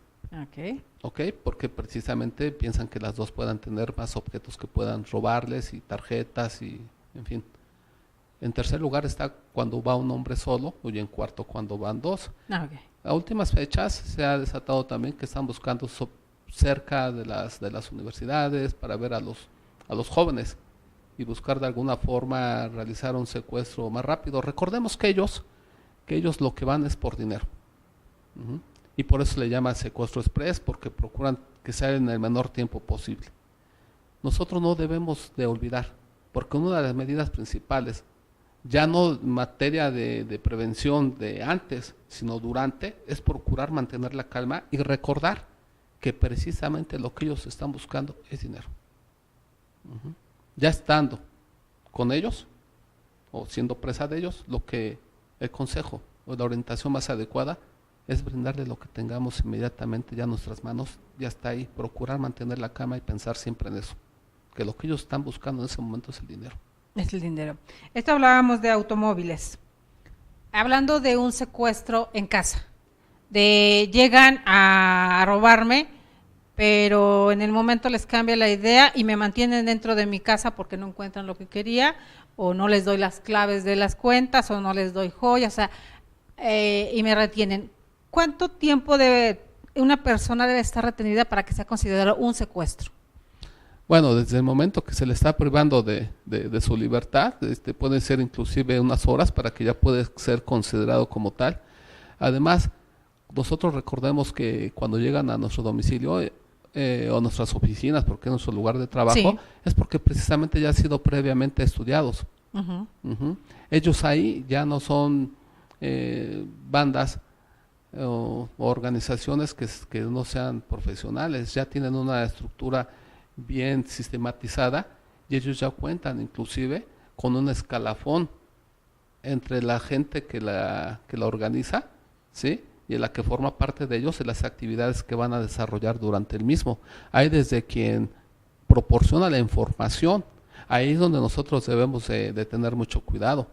Okay, porque precisamente piensan que las dos puedan tener más objetos que puedan robarles y tarjetas y en fin. En tercer lugar está cuando va un hombre solo y en cuarto cuando van dos. A últimas fechas se ha desatado también que están buscando cerca de las universidades para ver a los jóvenes y buscar de alguna forma realizar un secuestro más rápido. Recordemos que ellos lo que van es por dinero. Uh-huh. Y por eso le llaman secuestro express, porque procuran que sea en el menor tiempo posible. Nosotros no debemos de olvidar, porque una de las medidas principales, ya no en materia de prevención de antes, sino durante, es procurar mantener la calma y recordar que precisamente lo que ellos están buscando es dinero. Uh-huh. Ya estando con ellos, o siendo presa de ellos, lo que el consejo o la orientación más adecuada es brindarle lo que tengamos inmediatamente ya en nuestras manos, ya está ahí, procurar mantener la calma y pensar siempre en eso, que lo que ellos están buscando en ese momento es el dinero. Es el dinero. Esto hablábamos de automóviles. Hablando de un secuestro en casa, llegan a robarme, pero en el momento les cambia la idea y me mantienen dentro de mi casa porque no encuentran lo que quería, o no les doy las claves de las cuentas, o no les doy joyas, o sea, y me retienen. ¿Cuánto tiempo una persona debe estar retenida para que sea considerado un secuestro? Bueno, desde el momento que se le está privando de su libertad, puede ser inclusive unas horas para que ya pueda ser considerado como tal. Además, nosotros recordemos que cuando llegan a nuestro domicilio o a nuestras oficinas, porque es nuestro lugar de trabajo, sí, es porque precisamente ya han sido previamente estudiados. Uh-huh. Uh-huh. Ellos ahí ya no son bandas o organizaciones que no sean profesionales, ya tienen una estructura bien sistematizada y ellos ya cuentan inclusive con un escalafón entre la gente que la organiza, ¿sí?, y la que forma parte de ellos en las actividades que van a desarrollar durante el mismo. Hay desde quien proporciona la información, ahí es donde nosotros debemos de tener mucho cuidado,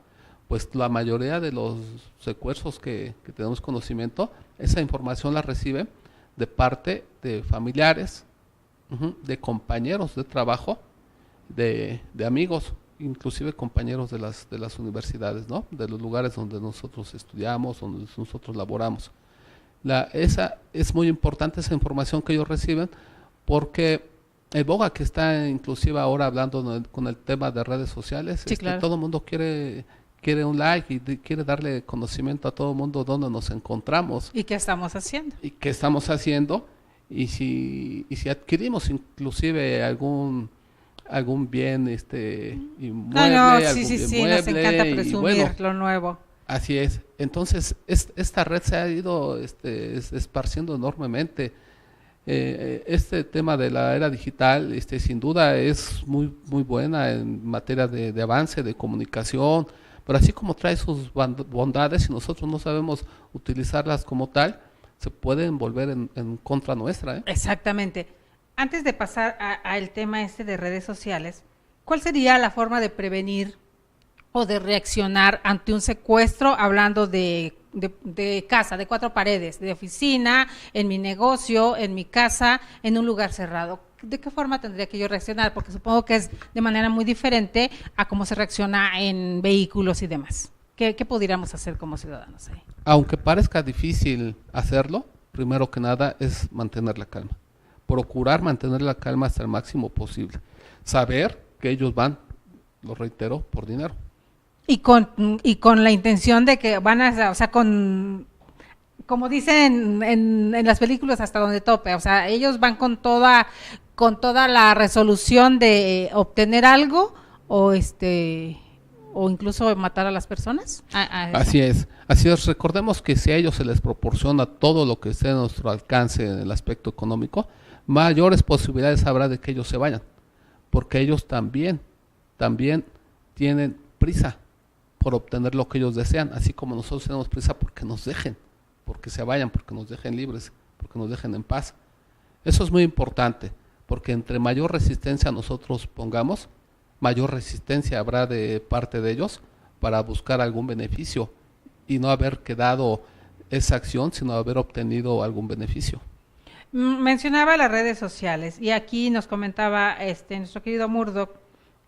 pues la mayoría de los secuestros que tenemos conocimiento, esa información la reciben de parte de familiares, de compañeros de trabajo, de amigos, inclusive compañeros de las universidades, ¿no?, de los lugares donde nosotros estudiamos, donde nosotros laboramos. Esa es muy importante, esa información que ellos reciben, porque el boga que está inclusive ahora hablando con el tema de redes sociales, sí, claro, todo el mundo quiere un like y quiere darle conocimiento a todo el mundo dónde nos encontramos. ¿Y qué estamos haciendo? Y qué estamos haciendo, y si adquirimos inclusive algún bien inmueble, sí, nos encanta presumir lo nuevo. Así es. Entonces, esta red se ha ido esparciendo enormemente. Este tema de la era digital, sin duda es muy muy buena en materia de avance, de comunicación, pero así como trae sus bondades y nosotros no sabemos utilizarlas como tal, se pueden volver en contra nuestra. Exactamente. Antes de pasar al tema de redes sociales, ¿cuál sería la forma de prevenir o de reaccionar ante un secuestro, hablando de casa, de cuatro paredes, de oficina, en mi negocio, en mi casa, en un lugar cerrado? ¿De qué forma tendría que yo reaccionar? Porque supongo que es de manera muy diferente a cómo se reacciona en vehículos y demás. ¿Qué pudiéramos hacer como ciudadanos ahí? Aunque parezca difícil hacerlo, primero que nada es mantener la calma. Procurar mantener la calma hasta el máximo posible. Saber que ellos van, lo reitero, por dinero. Y con la intención de que van o sea, como dicen en las películas, hasta donde tope, o sea, ellos van con toda la resolución de obtener algo o incluso matar a las personas. Así es. Recordemos que si a ellos se les proporciona todo lo que esté a nuestro alcance en el aspecto económico, mayores posibilidades habrá de que ellos se vayan, porque ellos también tienen prisa por obtener lo que ellos desean, así como nosotros tenemos prisa porque nos dejen, porque se vayan, porque nos dejen libres, porque nos dejen en paz. Eso es muy importante, porque entre mayor resistencia nosotros pongamos, mayor resistencia habrá de parte de ellos para buscar algún beneficio y no haber quedado esa acción, sino haber obtenido algún beneficio. Mencionaba las redes sociales y aquí nos comentaba nuestro querido Murdoch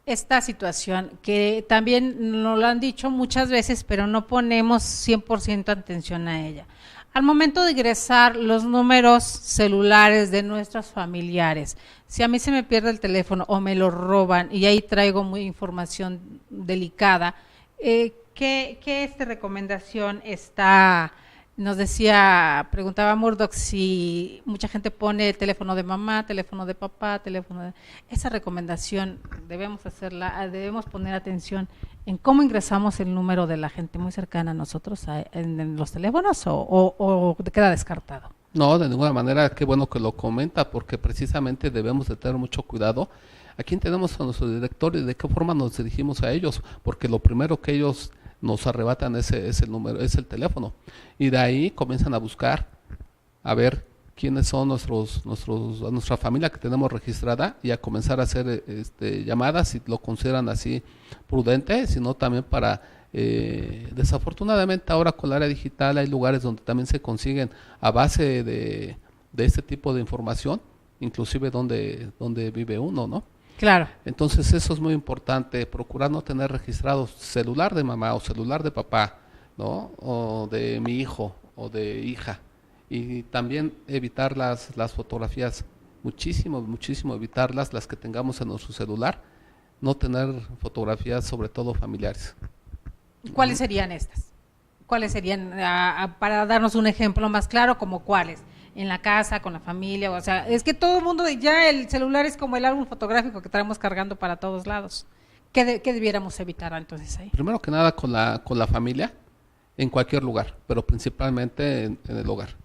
esta situación que también nos lo han dicho muchas veces, pero no ponemos 100% atención a ella. Al momento de ingresar los números celulares de nuestros familiares, si a mí se me pierde el teléfono o me lo roban y ahí traigo muy información delicada, ¿qué recomendación está? Nos decía, preguntaba Murdoch si mucha gente pone teléfono de mamá, teléfono de papá, esa recomendación debemos hacerla, debemos poner atención en cómo ingresamos el número de la gente muy cercana a nosotros en los teléfonos o queda descartado. No, de ninguna manera, qué bueno que lo comenta, porque precisamente debemos de tener mucho cuidado. ¿A quién tenemos a nuestro director y de qué forma nos dirigimos a ellos? Porque lo primero que ellos nos arrebatan es el número, es el teléfono. Y de ahí comienzan a buscar, a ver quiénes son nuestra familia que tenemos registrada y a comenzar a hacer llamadas si lo consideran así prudente, sino también para, desafortunadamente ahora con el área digital hay lugares donde también se consiguen a base de este tipo de información, inclusive donde vive uno, ¿no? Claro. Entonces eso es muy importante, procurar no tener registrado celular de mamá o celular de papá, ¿no? O de mi hijo o de hija. Y también evitar las fotografías, muchísimo evitarlas, las que tengamos en nuestro celular, no tener fotografías sobre todo familiares. ¿Cuáles serían estas? ¿Cuáles serían, para darnos un ejemplo más claro, como cuáles? En la casa, con la familia, o sea, es que todo el mundo, ya el celular es como el álbum fotográfico que traemos cargando para todos lados. ¿Qué debiéramos evitar entonces ahí? Primero que nada con la familia, en cualquier lugar, pero principalmente en el hogar.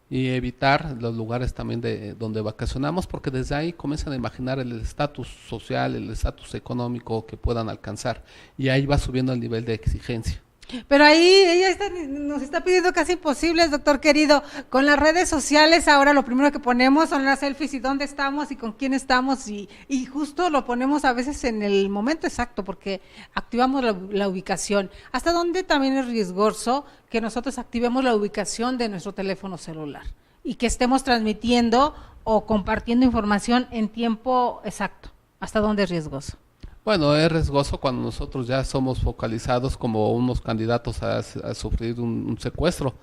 Y evitar los lugares también donde vacacionamos, porque desde ahí comienzan a imaginar el estatus social, el estatus económico que puedan alcanzar, y ahí va subiendo el nivel de exigencia. Pero ahí ella nos está pidiendo casi imposibles, doctor querido. Con las redes sociales ahora lo primero que ponemos son las selfies y dónde estamos y con quién estamos y justo lo ponemos a veces en el momento exacto porque activamos la ubicación. ¿Hasta dónde también es riesgoso que nosotros activemos la ubicación de nuestro teléfono celular y que estemos transmitiendo o compartiendo información en tiempo exacto? ¿Hasta dónde es riesgoso? Bueno, es riesgoso cuando nosotros ya somos focalizados como unos candidatos a sufrir un secuestro.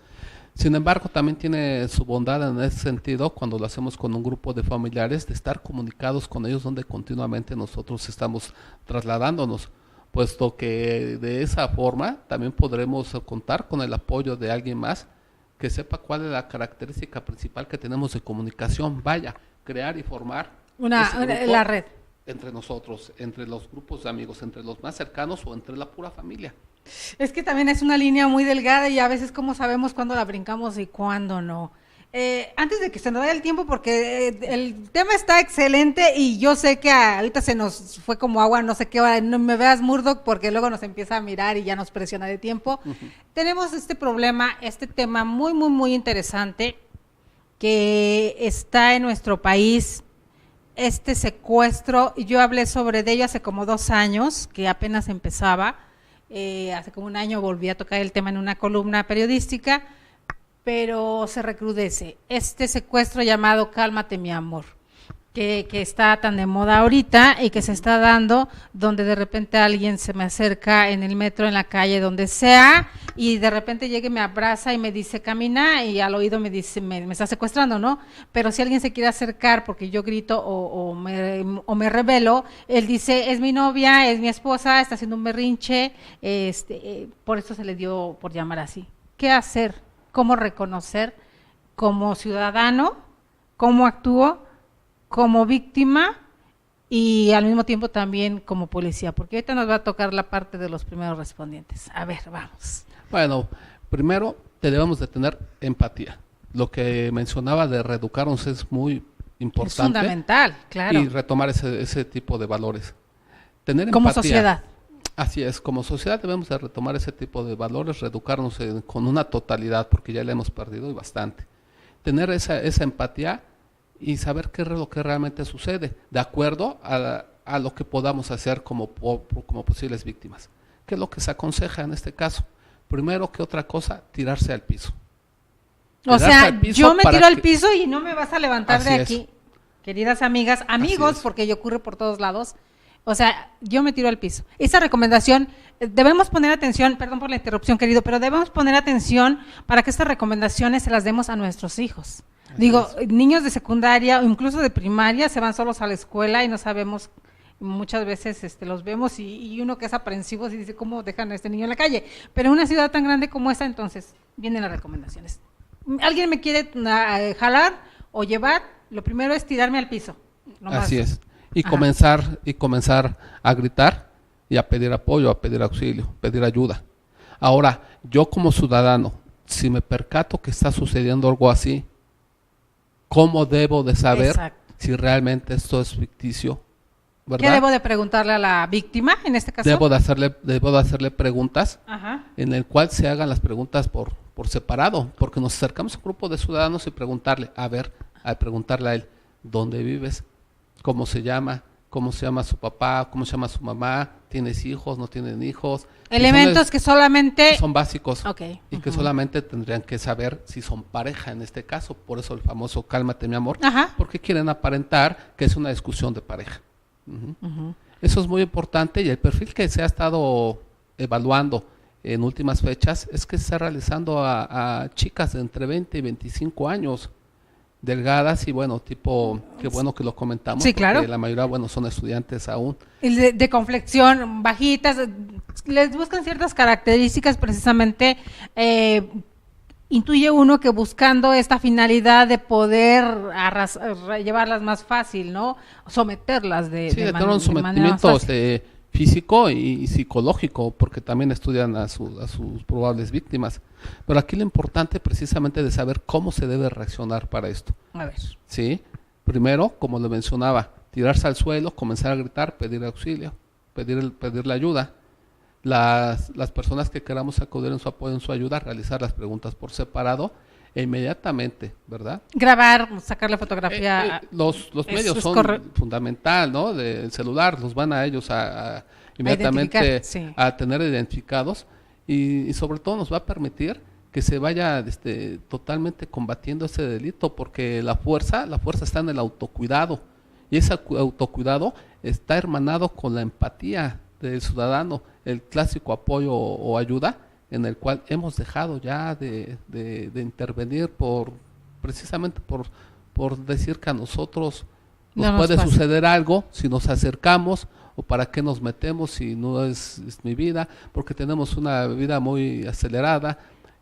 Sin embargo, también tiene su bondad en ese sentido cuando lo hacemos con un grupo de familiares, de estar comunicados con ellos donde continuamente nosotros estamos trasladándonos, puesto que de esa forma también podremos contar con el apoyo de alguien más que sepa cuál es la característica principal que tenemos de comunicación. Vaya, crear y formar la red. Entre nosotros, entre los grupos de amigos, entre los más cercanos o entre la pura familia. Es que también es una línea muy delgada y a veces cómo sabemos cuándo la brincamos y cuándo no. Antes de que se nos vaya el tiempo, porque el tema está excelente y yo sé que ahorita se nos fue como agua, no sé qué hora, no me veas Murdoch, porque luego nos empieza a mirar y ya nos presiona de tiempo. Tenemos este problema, este tema muy interesante que está en nuestro país. Este secuestro, yo hablé sobre ello hace como 2 años, que apenas empezaba, hace como 1 año volví a tocar el tema en una columna periodística, pero se recrudece. Este secuestro llamado Cálmate mi amor, que está tan de moda ahorita y que se está dando donde de repente alguien se me acerca en el metro, en la calle, donde sea, y de repente llega y me abraza y me dice camina y al oído me dice me está secuestrando, ¿no? Pero si alguien se quiere acercar porque yo grito o me revelo, él dice es mi novia, es mi esposa, está haciendo un berrinche, por eso se le dio por llamar así. ¿Qué hacer? ¿Cómo reconocer como ciudadano? ¿Cómo actúo? Como víctima y al mismo tiempo también como policía, porque ahorita nos va a tocar la parte de los primeros respondientes. A ver, vamos. Bueno, primero debemos de tener empatía. Lo que mencionaba de reeducarnos es muy importante. Es fundamental, claro. Y retomar ese tipo de valores. Tener como empatía. Sociedad. Así es, como sociedad debemos de retomar ese tipo de valores, reeducarnos con una totalidad, porque ya le hemos perdido y bastante. Tener esa empatía y saber qué es lo que realmente sucede, de acuerdo a lo que podamos hacer como posibles víctimas. ¿Qué es lo que se aconseja en este caso? Primero que otra cosa, tirarse al piso. O sea, yo me tiro al piso y no me vas a levantar de aquí. Queridas amigas, amigos, porque ocurre por todos lados, O sea, yo me tiro al piso. Esa recomendación, debemos poner atención, perdón por la interrupción, querido, pero debemos poner atención para que estas recomendaciones se las demos a nuestros hijos. Digo, niños de secundaria o incluso de primaria se van solos a la escuela y no sabemos, muchas veces los vemos y uno que es aprensivo se dice, ¿cómo dejan a este niño en la calle? Pero en una ciudad tan grande como esta, entonces, vienen las recomendaciones. ¿Alguien me quiere jalar o llevar? Lo primero es tirarme al piso. Así es. Y comenzar a gritar y a pedir apoyo, a pedir auxilio, pedir ayuda. Ahora, yo como ciudadano, si me percato que está sucediendo algo así, ¿cómo debo de saber si realmente esto es ficticio? ¿Verdad? ¿Qué debo de preguntarle a la víctima en este caso? Debo de hacerle preguntas en el cual se hagan las preguntas por separado, porque nos acercamos a un grupo de ciudadanos y preguntarle a él, ¿dónde vives? ¿Cómo se llama su papá? ¿Cómo se llama su mamá? ¿Tienes hijos? ¿No tienen hijos? Elementos que solamente son básicos y que Ujú. solamente tendrían que saber si son pareja en este caso, por eso el famoso cálmate mi amor, Ajá. porque quieren aparentar que es una discusión de pareja. Ujú. Ujú. Eso es muy importante y el perfil que se ha estado evaluando en últimas fechas es que se está realizando a chicas de entre 20 y 25 años, delgadas y bueno, qué bueno que lo comentamos, Sí, claro. porque la mayoría, bueno, son estudiantes aún. Y de complexión, bajitas, les buscan ciertas características precisamente, intuye uno que buscando esta finalidad de poder llevarlas más fácil, ¿no? Someterlas Sí, de tener un sometimiento físico y psicológico, porque también estudian a sus probables víctimas. Pero aquí lo importante precisamente de saber cómo se debe reaccionar para esto. A ver. ¿Sí? Primero, como lo mencionaba, tirarse al suelo, comenzar a gritar, pedir auxilio, pedir la ayuda. Las personas que queramos acudir en su apoyo, en su ayuda, realizar las preguntas por separado e inmediatamente, ¿verdad? Grabar, sacarle fotografía. Los medios son fundamental, ¿no? Del celular, los van a ellos inmediatamente a tener identificados y sobre todo nos va a permitir que se vaya totalmente combatiendo ese delito, porque la fuerza está en el autocuidado y ese autocuidado está hermanado con la empatía del ciudadano, el clásico apoyo o ayuda, en el cual hemos dejado ya de intervenir precisamente por decir que a nosotros nos puede suceder algo si nos acercamos, o para qué nos metemos si no es mi vida, porque tenemos una vida muy acelerada.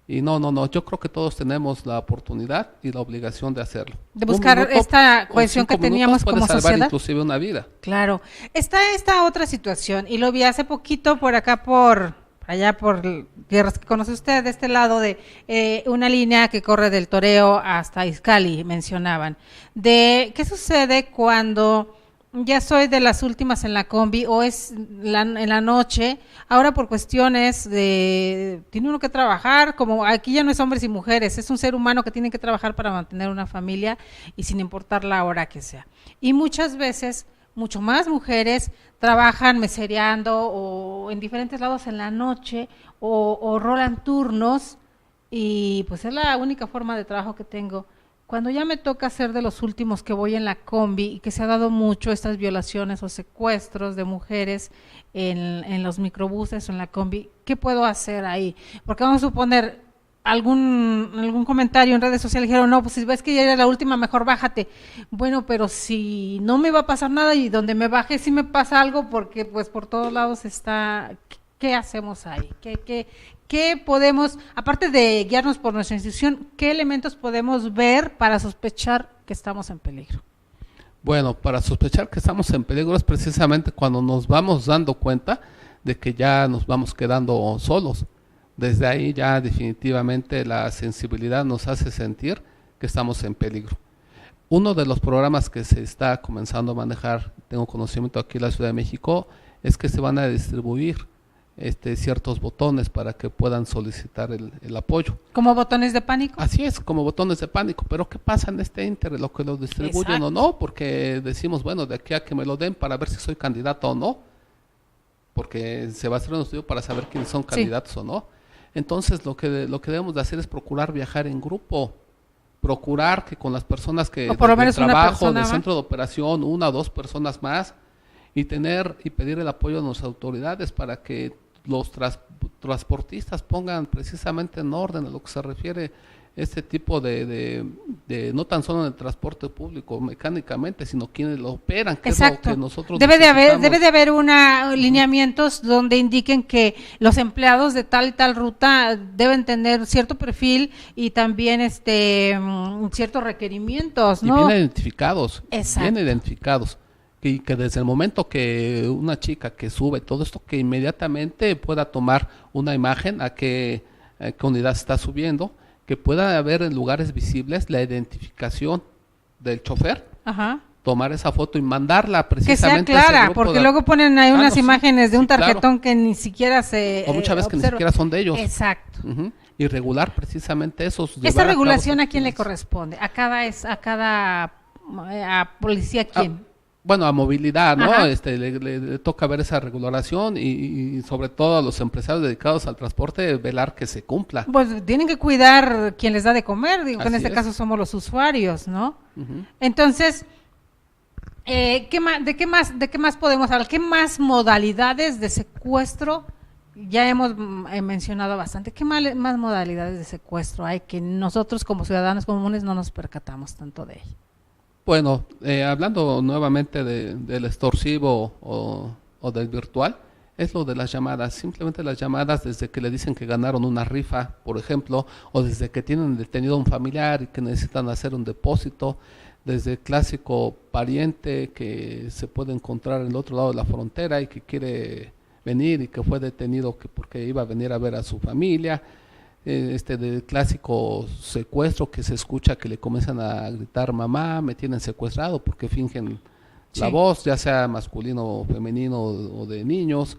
Y no, yo creo que todos tenemos la oportunidad y la obligación de hacerlo. De buscar esta cohesión que teníamos como sociedad. Salvar inclusive una vida. Claro. Está esta otra situación, y lo vi hace poquito por acá, allá por tierras que conoce usted, de este lado de una línea que corre del Toreo hasta Izcalli, mencionaban. De qué sucede cuando ya soy de las últimas en la combi o es en la noche, ahora por cuestiones tiene uno que trabajar, como aquí ya no es hombres y mujeres, es un ser humano que tiene que trabajar para mantener una familia y sin importar la hora que sea. Y muchas veces, mucho más mujeres trabajan mesereando o en diferentes lados en la noche o rolan turnos y pues es la única forma de trabajo que tengo. Cuando ya me toca ser de los últimos que voy en la combi y que se ha dado mucho estas violaciones o secuestros de mujeres en los microbuses o en la combi, ¿qué puedo hacer ahí? Porque vamos a suponer, algún comentario en redes sociales dijeron, no, pues si ves que ya eres la última, mejor bájate. Bueno, pero si no me va a pasar nada y donde me baje sí me pasa algo, porque pues por todos lados está, ¿qué hacemos ahí? ¿Qué podemos, aparte de guiarnos por nuestra institución, qué elementos podemos ver para sospechar que estamos en peligro? Bueno, para sospechar que estamos en peligro es precisamente cuando nos vamos dando cuenta de que ya nos vamos quedando solos. Desde ahí ya definitivamente la sensibilidad nos hace sentir que estamos en peligro. Uno de los programas que se está comenzando a manejar, tengo conocimiento aquí en la Ciudad de México, es que se van a distribuir ciertos botones para que puedan solicitar el apoyo. ¿Como botones de pánico? Así es, como botones de pánico, pero ¿qué pasa en este ínter? ¿Lo que lo distribuyen o no? Porque decimos, bueno, de aquí a que me lo den para ver si soy candidato o no, porque se va a hacer un estudio para saber quiénes son candidatos o no. Entonces lo que debemos de hacer es procurar viajar en grupo, procurar que con las personas que o por lo menos de trabajo, una de centro de operación, 1 o 2 personas más, y pedir el apoyo de las autoridades para que los transportistas pongan precisamente en orden a lo que se refiere este tipo no tan solo en el transporte público mecánicamente, sino quienes lo operan, que Exacto. es lo que nosotros debe de haber lineamientos donde indiquen que los empleados de tal y tal ruta deben tener cierto perfil y también ciertos requerimientos, ¿no? Y bien identificados. Exacto. Bien identificados. Y que desde el momento que una chica que sube todo esto, que inmediatamente pueda tomar una imagen a qué unidad está subiendo, que pueda haber en lugares visibles la identificación del chofer, Ajá. tomar esa foto y mandarla precisamente que sea clara, porque luego ponen ahí unas imágenes de un tarjetón que ni siquiera se o muchas veces que ni siquiera son de ellos. Exacto. Y regular precisamente esos. ¿Esta regulación a quién le corresponde? ¿A cada policía quién? Bueno, a movilidad, ¿no? Ajá. Le toca ver esa regulación y sobre todo a los empresarios dedicados al transporte, velar que se cumpla. Pues tienen que cuidar quien les da de comer, digo, que en Así este es. caso somos los usuarios, ¿no? Entonces, ¿de qué más podemos hablar? ¿Qué más modalidades de secuestro? Ya hemos mencionado bastante. ¿Qué más modalidades de secuestro hay que nosotros como ciudadanos comunes no nos percatamos tanto de ello? Bueno, hablando nuevamente del extorsivo o del virtual, es lo de las llamadas, simplemente las llamadas desde que le dicen que ganaron una rifa, por ejemplo, o desde que tienen detenido a un familiar y que necesitan hacer un depósito, desde el clásico pariente que se puede encontrar en el otro lado de la frontera y que quiere venir y que fue detenido porque iba a venir a ver a su familia, del clásico secuestro que se escucha que le comienzan a gritar mamá, me tienen secuestrado porque fingen la voz, ya sea masculino o femenino o de niños.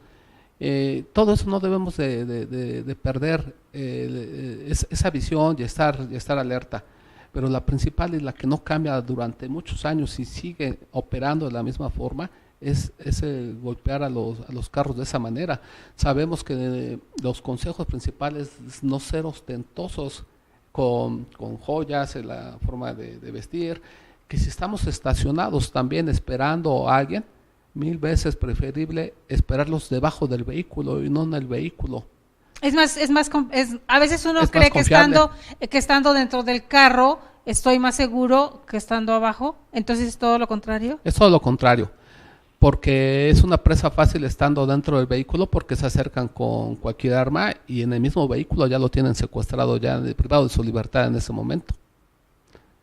Todo eso no debemos de perder esa visión y estar alerta, pero la principal y la que no cambia durante muchos años y sigue operando de la misma forma es el golpear a los carros de esa manera. Sabemos que los consejos principales es no ser ostentosos con joyas en la forma de vestir, que si estamos estacionados también esperando a alguien, 1000 veces preferible esperarlos debajo del vehículo y no en el vehículo. A veces uno cree que estando dentro del carro estoy más seguro que estando abajo, entonces es todo lo contrario. Es todo lo contrario, porque es una presa fácil estando dentro del vehículo porque se acercan con cualquier arma y en el mismo vehículo ya lo tienen secuestrado, ya privado de su libertad en ese momento.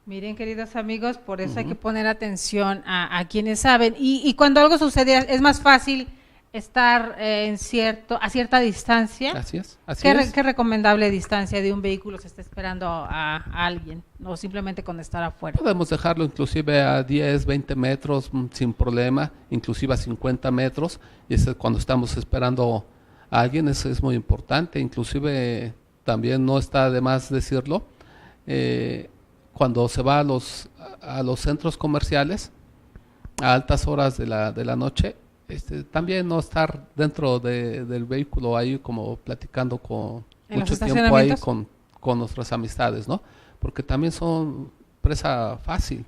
Miren, queridos amigos, por eso hay que poner atención a quienes saben. Y cuando algo sucede, es más fácil estar a cierta distancia. Así es. ¿Qué recomendable distancia de un vehículo se está esperando a alguien? O simplemente con estar afuera. Podemos dejarlo inclusive a 10, 20 metros sin problema, inclusive a 50 metros. Y eso es cuando estamos esperando a alguien, eso es muy importante. Inclusive también no está de más decirlo. Cuando se va a los centros comerciales a altas horas de la noche, también no estar dentro del vehículo ahí como platicando con mucho tiempo ahí con nuestras amistades, ¿no? Porque también son presa fácil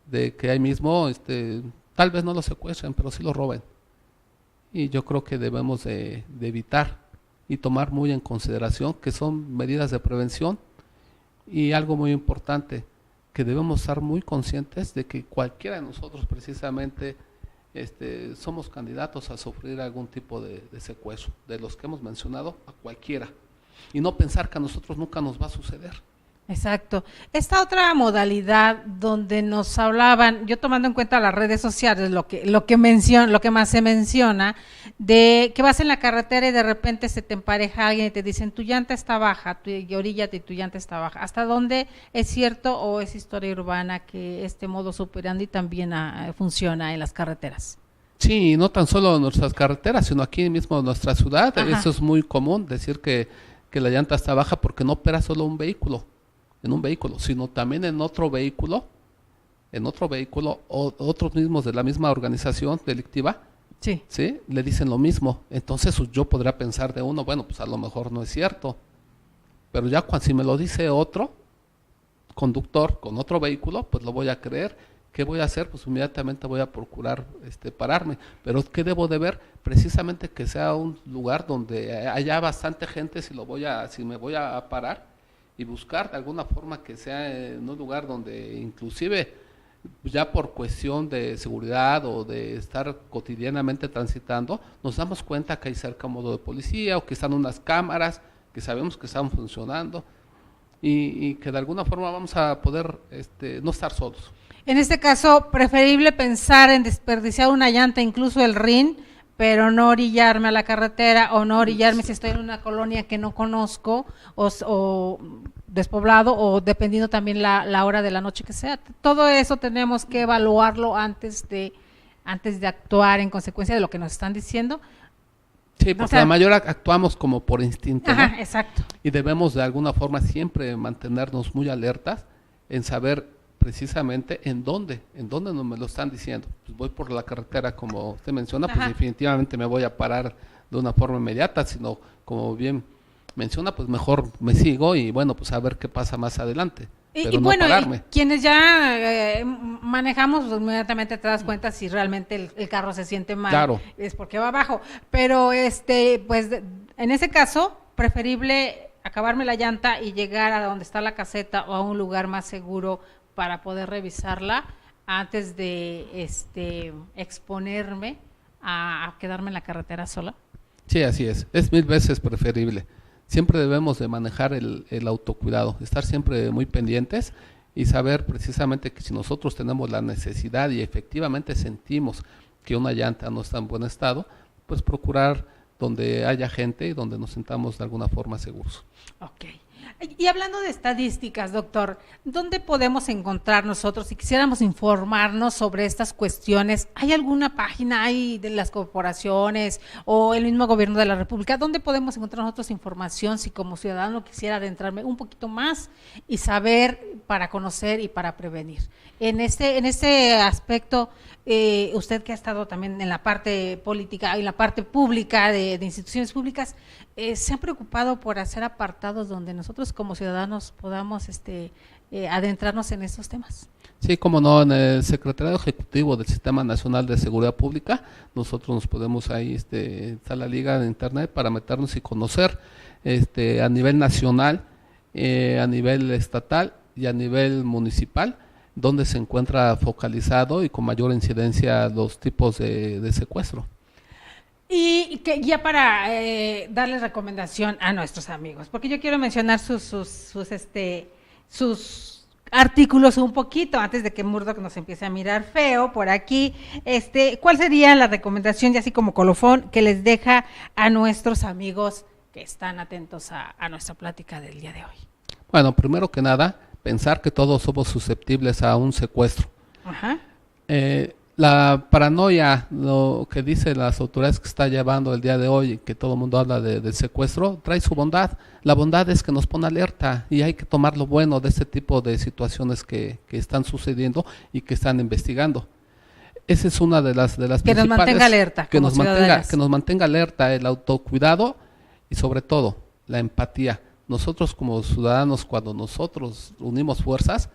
de que ahí mismo tal vez no lo secuestren, pero sí lo roben. Y yo creo que debemos de evitar y tomar muy en consideración que son medidas de prevención. Y algo muy importante, que debemos estar muy conscientes de que cualquiera de nosotros precisamente somos candidatos a sufrir algún tipo de secuestro, de los que hemos mencionado, a cualquiera. Y no pensar que a nosotros nunca nos va a suceder. Exacto. Esta otra modalidad donde nos hablaban, yo tomando en cuenta las redes sociales, lo que más se menciona, de que vas en la carretera y de repente se te empareja alguien y te dicen tu llanta está baja, oríllate y tu llanta está baja. ¿Hasta dónde es cierto o es historia urbana que este modo superandi también funciona en las carreteras? Sí, no tan solo en nuestras carreteras, sino aquí mismo en nuestra ciudad. Ajá. Eso es muy común, decir que la llanta está baja porque no opera solo un vehículo, sino también en otro vehículo, otros mismos de la misma organización delictiva, sí, le dicen lo mismo. Entonces yo podría pensar de uno, bueno, pues a lo mejor no es cierto, pero ya si me lo dice otro conductor con otro vehículo, pues lo voy a creer, ¿Qué voy a hacer? Pues inmediatamente voy a procurar pararme. Pero ¿qué debo de ver? Precisamente que sea un lugar donde haya bastante gente si me voy a parar, y buscar de alguna forma que sea en un lugar donde inclusive ya por cuestión de seguridad o de estar cotidianamente transitando, nos damos cuenta que hay cerca un modo de policía o que están unas cámaras que sabemos que están funcionando, y que de alguna forma vamos a poder no estar solos. En este caso, preferible pensar en desperdiciar una llanta, incluso el RIN, pero no orillarme a la carretera, o no orillarme si estoy en una colonia que no conozco, o despoblado, o dependiendo también la hora de la noche que sea. Todo eso tenemos que evaluarlo antes de actuar en consecuencia de lo que nos están diciendo. Sí, porque la mayoría actuamos como por instinto, ajá, ¿no? Exacto. Y debemos de alguna forma siempre mantenernos muy alertas en saber precisamente en dónde no me lo están diciendo. Pues voy por la carretera, como usted menciona, pues definitivamente me voy a parar de una forma inmediata, sino como bien menciona, pues mejor me sigo y bueno, pues a ver qué pasa más adelante. Y no bueno, y quienes ya manejamos, pues inmediatamente te das cuenta si realmente el carro se siente mal, claro, es porque va abajo. Pero pues en ese caso, preferible acabarme la llanta y llegar a donde está la caseta o a un lugar más seguro para poder revisarla antes de exponerme a quedarme en la carretera sola. Sí, así es 1000 veces preferible. Siempre debemos de manejar el autocuidado, estar siempre muy pendientes y saber precisamente que si nosotros tenemos la necesidad y efectivamente sentimos que una llanta no está en buen estado, pues procurar donde haya gente y donde nos sintamos de alguna forma seguros. Ok. Y hablando de estadísticas, doctor, ¿dónde podemos encontrar nosotros si quisiéramos informarnos sobre estas cuestiones? ¿Hay alguna página ahí de las corporaciones o el mismo gobierno de la República? ¿Dónde podemos encontrar nosotros información si como ciudadano quisiera adentrarme un poquito más y saber para conocer y para prevenir? En ese aspecto, usted que ha estado también en la parte política y en la parte pública de instituciones públicas, ¿se han preocupado por hacer apartados donde nosotros como ciudadanos podamos adentrarnos en estos temas? Sí, como no, en el Secretariado Ejecutivo del Sistema Nacional de Seguridad Pública, nosotros nos podemos ahí, está la liga de internet para meternos y conocer a nivel nacional, a nivel estatal y a nivel municipal, donde se encuentra focalizado y con mayor incidencia los tipos de secuestro. Y que ya para darles recomendación a nuestros amigos, porque yo quiero mencionar sus artículos un poquito antes de que Murdoch nos empiece a mirar feo por aquí. ¿Cuál sería la recomendación, ya así como colofón, que les deja a nuestros amigos que están atentos a nuestra plática del día de hoy? Bueno, primero que nada, pensar que todos somos susceptibles a un secuestro. Ajá. La paranoia, lo que dicen las autoridades que está llevando el día de hoy, que todo el mundo habla del secuestro, trae su bondad. La bondad es que nos pone alerta y hay que tomar lo bueno de este tipo de situaciones que están sucediendo y que están investigando. Esa es una de las principales. Que nos mantenga alerta. Que nos mantenga alerta, el autocuidado y sobre todo la empatía. Nosotros como ciudadanos, cuando nosotros unimos fuerzas,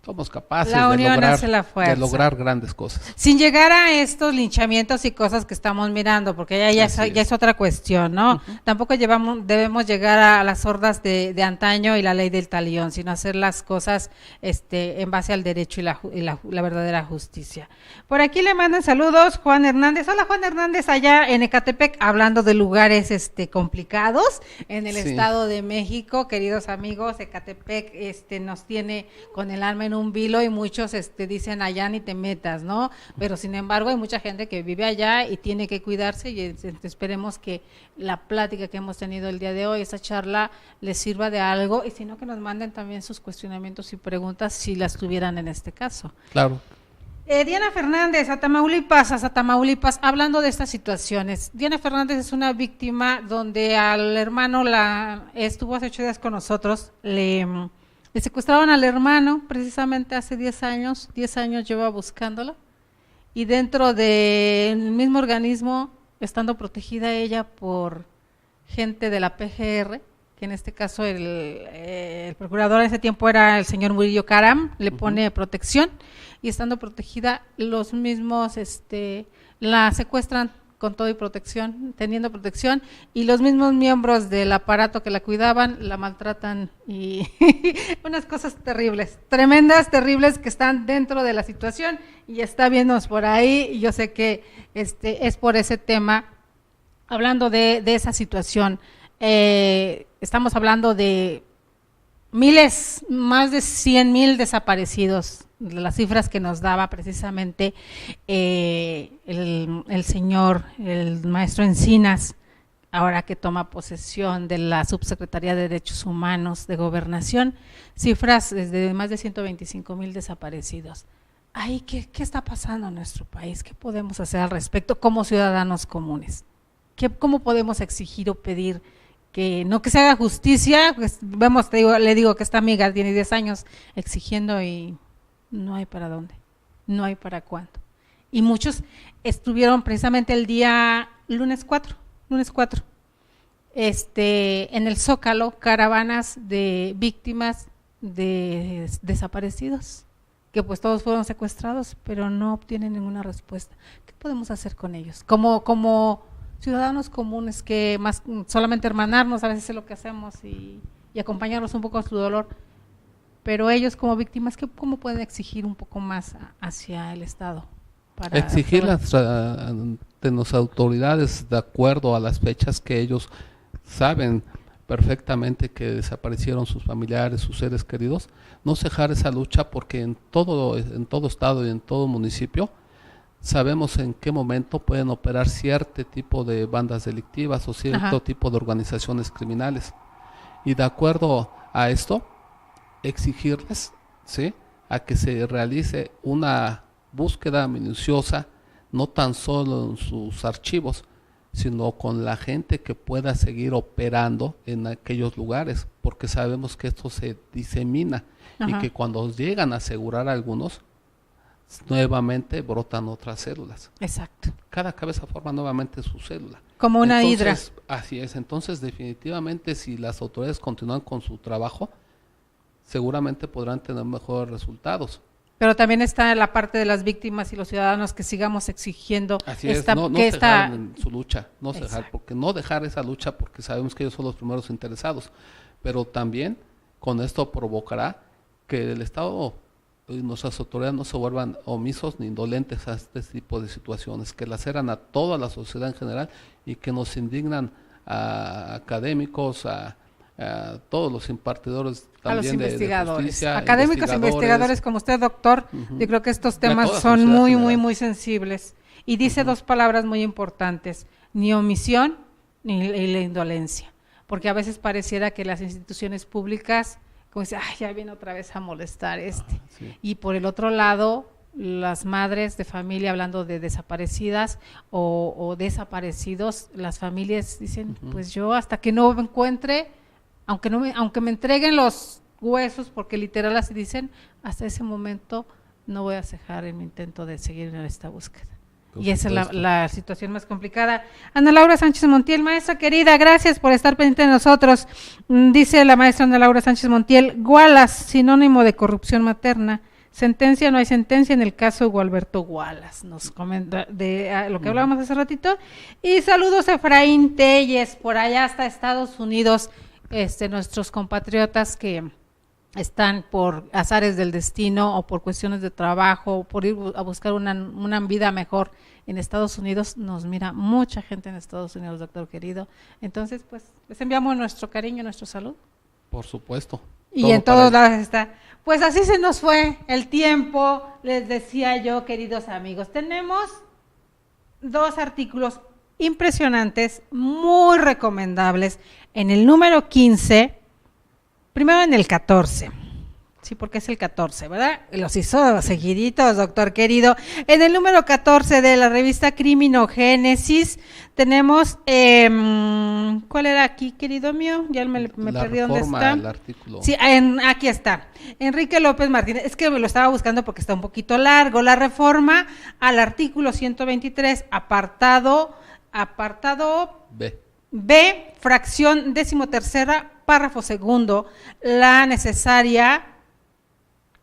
somos capaces de lograr grandes cosas. Sin llegar a estos linchamientos y cosas que estamos mirando, porque ya es otra cuestión, ¿no? Uh-huh. Tampoco debemos llegar a las hordas de antaño y la ley del talión, sino hacer las cosas en base al derecho y la verdadera justicia. Por aquí le mandan saludos Juan Hernández. Hola Juan Hernández, allá en Ecatepec, hablando de lugares complicados en el Estado de México. Queridos amigos, Ecatepec nos tiene con el alma en un vilo y muchos dicen allá ni te metas, ¿no? Pero sin embargo hay mucha gente que vive allá y tiene que cuidarse y esperemos que la plática que hemos tenido el día de hoy, esa charla, les sirva de algo y si no que nos manden también sus cuestionamientos y preguntas si las tuvieran en este caso. Claro. Diana Fernández, a Tamaulipas, hablando de estas situaciones. Diana Fernández es una víctima donde al hermano estuvo hace 8 días con nosotros, le secuestraron al hermano precisamente hace 10 años lleva buscándolo y dentro del mismo organismo, estando protegida ella por gente de la PGR, que en este caso el procurador en ese tiempo era el señor Murillo Caram, le pone protección y estando protegida, los mismos la secuestran con todo y protección, teniendo protección, y los mismos miembros del aparato que la cuidaban la maltratan y unas cosas terribles, tremendas, terribles, que están dentro de la situación y está viéndonos por ahí, y yo sé que es por ese tema, hablando de esa situación. Estamos hablando de miles, más de 100,000 desaparecidos, las cifras que nos daba precisamente el señor, el maestro Encinas, ahora que toma posesión de la Subsecretaría de Derechos Humanos de Gobernación, cifras desde más de 125,000 desaparecidos. Ay, ¿qué está pasando en nuestro país? ¿Qué podemos hacer al respecto como ciudadanos comunes? ¿Cómo podemos exigir o pedir que no que se haga justicia? Pues vemos, le digo que esta amiga tiene 10 años exigiendo y no hay para dónde, no hay para cuándo. Y muchos estuvieron precisamente el día lunes 4, en el Zócalo, caravanas de víctimas de desaparecidos, que pues todos fueron secuestrados, pero no obtienen ninguna respuesta. ¿Qué podemos hacer con ellos? Como ciudadanos comunes, que más solamente hermanarnos a veces es lo que hacemos y acompañarlos un poco a su dolor, pero ellos como víctimas, ¿cómo pueden exigir un poco más hacia el Estado? Exigir de las autoridades de acuerdo a las fechas que ellos saben perfectamente que desaparecieron sus familiares, sus seres queridos, no cejar esa lucha, porque en todo estado y en todo municipio sabemos en qué momento pueden operar cierto tipo de bandas delictivas o cierto tipo de organizaciones criminales, y de acuerdo a esto exigirles, ¿sí?, a que se realice una búsqueda minuciosa, no tan solo en sus archivos, sino con la gente que pueda seguir operando en aquellos lugares, porque sabemos que esto se disemina y que cuando llegan a asegurar a algunos, nuevamente brotan otras células. Exacto. Cada cabeza forma nuevamente su célula. Como una hidra. Así es. Entonces, definitivamente, si las autoridades continúan con su trabajo, seguramente podrán tener mejores resultados. Pero también está la parte de las víctimas y los ciudadanos, que sigamos exigiendo. Así es, no cejar en su lucha, no cejar, porque no dejar esa lucha, porque sabemos que ellos son los primeros interesados, pero también con esto provocará que el Estado y nuestras autoridades no se vuelvan omisos ni indolentes a este tipo de situaciones, que laceran a toda la sociedad en general y que nos indignan a académicos, a todos los impartidores, también a los investigadores, de justicia, académicos, investigadores como usted, doctor. Yo creo que estos temas son muy sensibles. Y dice dos palabras muy importantes: ni omisión ni la indolencia, porque a veces pareciera que las instituciones públicas, como dice, ay, ya viene otra vez a molestar sí. Y por el otro lado, las madres de familia, hablando de desaparecidas o desaparecidos, las familias dicen, pues yo hasta que no me encuentre, aunque me entreguen los huesos, porque literal así dicen, hasta ese momento no voy a cejar en mi intento de seguir en esta búsqueda. Y esa es la situación más complicada. Ana Laura Sánchez Montiel, maestra querida, gracias por estar pendiente de nosotros. Dice la maestra Ana Laura Sánchez Montiel, Wallace, sinónimo de corrupción materna. Sentencia, no hay sentencia en el caso Gualberto Wallace, nos comenta de lo que hablábamos hace ratito. Y saludos a Efraín Telles, por allá hasta Estados Unidos, nuestros compatriotas que están por azares del destino o por cuestiones de trabajo o por ir a buscar una vida mejor en Estados Unidos. Nos mira mucha gente en Estados Unidos, doctor querido. Entonces, pues, les enviamos nuestro cariño, nuestro salud. Por supuesto. Y en todos lados está. Pues así se nos fue el tiempo, les decía yo, queridos amigos. Tenemos 2 artículos impresionantes, muy recomendables. En el número 15, primero en el 14, sí, porque es el 14, ¿verdad? Los hizo seguiditos, doctor querido. En el número 14 de la revista Criminogénesis tenemos, ¿cuál era aquí, querido mío? Ya me perdí dónde está. El artículo. Sí, aquí está. Enrique López Martínez, es que me lo estaba buscando porque está un poquito largo. La reforma al artículo 123, apartado B, fracción 13ª, párrafo segundo, la necesaria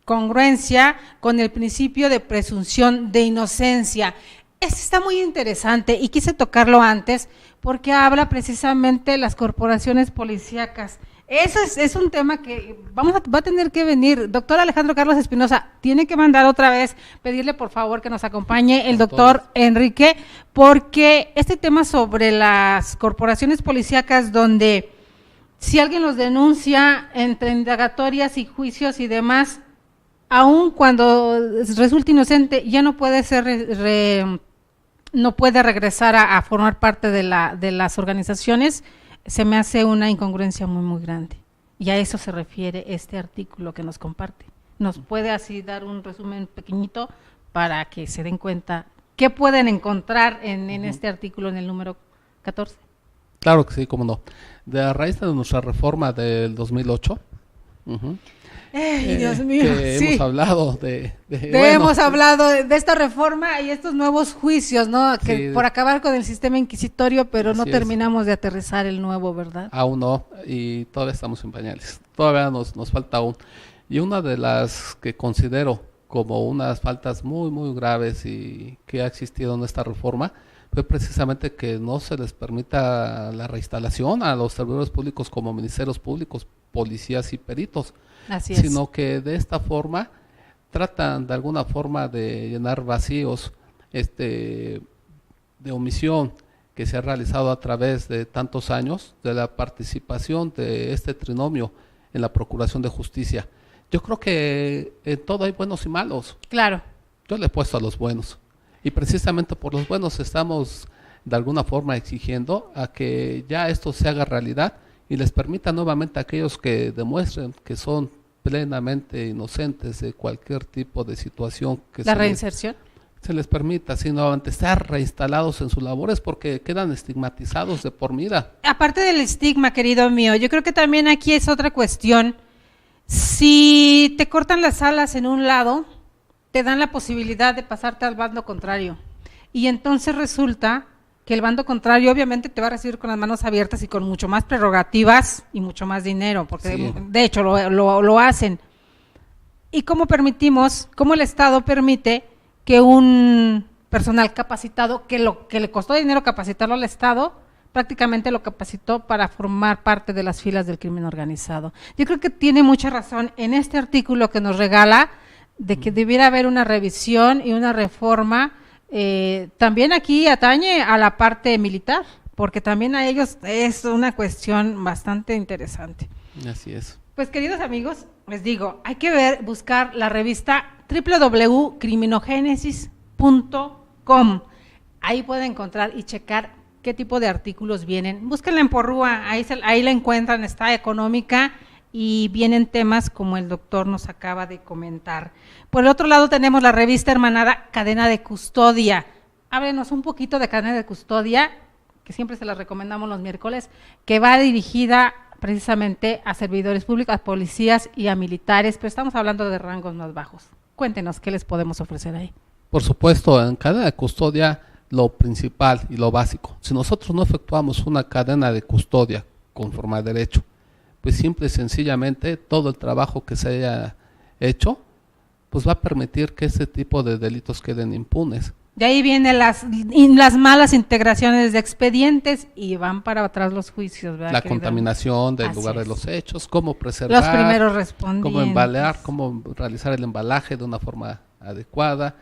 congruencia con el principio de presunción de inocencia. Esto está muy interesante y quise tocarlo antes porque habla precisamente de las corporaciones policíacas. Eso es un tema que va a tener que venir. Doctor Alejandro Carlos Espinosa, tiene que mandar otra vez, pedirle por favor que nos acompañe el doctor Enrique, porque este tema sobre las corporaciones policíacas, donde si alguien los denuncia entre indagatorias y juicios y demás, aun cuando resulta inocente, ya no puede ser no puede regresar a formar parte de las organizaciones. Se me hace una incongruencia muy, muy grande. Y a eso se refiere este artículo que nos comparte. ¿Nos puede así dar un resumen pequeñito para que se den cuenta qué pueden encontrar en este artículo, en el número 14? Claro que sí, cómo no. De a raíz de nuestra reforma del 2008, Dios mío, que sí. hemos hablado hemos hablado de esta reforma y estos nuevos juicios, ¿no? Que sí, por acabar con el sistema inquisitorio, pero no así terminamos de aterrizar el nuevo, ¿verdad? aún no, y todavía estamos en pañales. Todavía nos falta aún. Y una de las que considero como unas faltas muy, muy graves y que ha existido en esta reforma fue precisamente que no se les permita la reinstalación a los servidores públicos como ministerios públicos, policías y peritos. Así es. Sino que de esta forma tratan de alguna forma de llenar vacíos de omisión que se ha realizado a través de tantos años de la participación de este trinomio en la Procuración de Justicia. Yo creo que en todo hay buenos y malos. Claro. Yo le he puesto a los buenos. Y precisamente por los buenos estamos de alguna forma exigiendo a que ya esto se haga realidad y les permita nuevamente a aquellos que demuestren que son plenamente inocentes de cualquier tipo de situación que la reinserción se les permita así nuevamente estar reinstalados en sus labores, porque quedan estigmatizados de por vida. Aparte del estigma, querido mío, yo creo que también aquí es otra cuestión. Si te cortan las alas en un lado, te dan la posibilidad de pasarte al bando contrario, y entonces resulta que el bando contrario obviamente te va a recibir con las manos abiertas y con mucho más prerrogativas y mucho más dinero, porque Sí. de hecho lo hacen. ¿Y cómo el Estado permite que un personal capacitado, que le costó dinero capacitarlo al Estado, prácticamente lo capacitó para formar parte de las filas del crimen organizado? Yo creo que tiene mucha razón en este artículo que nos regala, de que debiera haber una revisión y una reforma. También aquí atañe a la parte militar, porque también a ellos es una cuestión bastante interesante. Así es. Pues queridos amigos, les digo, hay que buscar la revista www.criminogénesis.com. Ahí pueden encontrar y checar qué tipo de artículos vienen. Búsquenla en Porrúa, ahí la encuentran, está económica, y vienen temas como el doctor nos acaba de comentar. Por el otro lado tenemos la revista hermanada Cadena de Custodia. Háblenos un poquito de Cadena de Custodia, que siempre se la recomendamos los miércoles, que va dirigida precisamente a servidores públicos, a policías y a militares, pero estamos hablando de rangos más bajos. Cuéntenos qué les podemos ofrecer ahí. Por supuesto, en Cadena de Custodia lo principal y lo básico. Si nosotros no efectuamos una cadena de custodia conforme a derecho, pues simple y sencillamente todo el trabajo que se haya hecho, pues va a permitir que este tipo de delitos queden impunes. De ahí vienen las malas integraciones de expedientes y van para atrás los juicios, ¿verdad? La contaminación del lugar de los hechos, cómo preservar, los primeros respondientes, cómo embalear, cómo realizar el embalaje de una forma adecuada,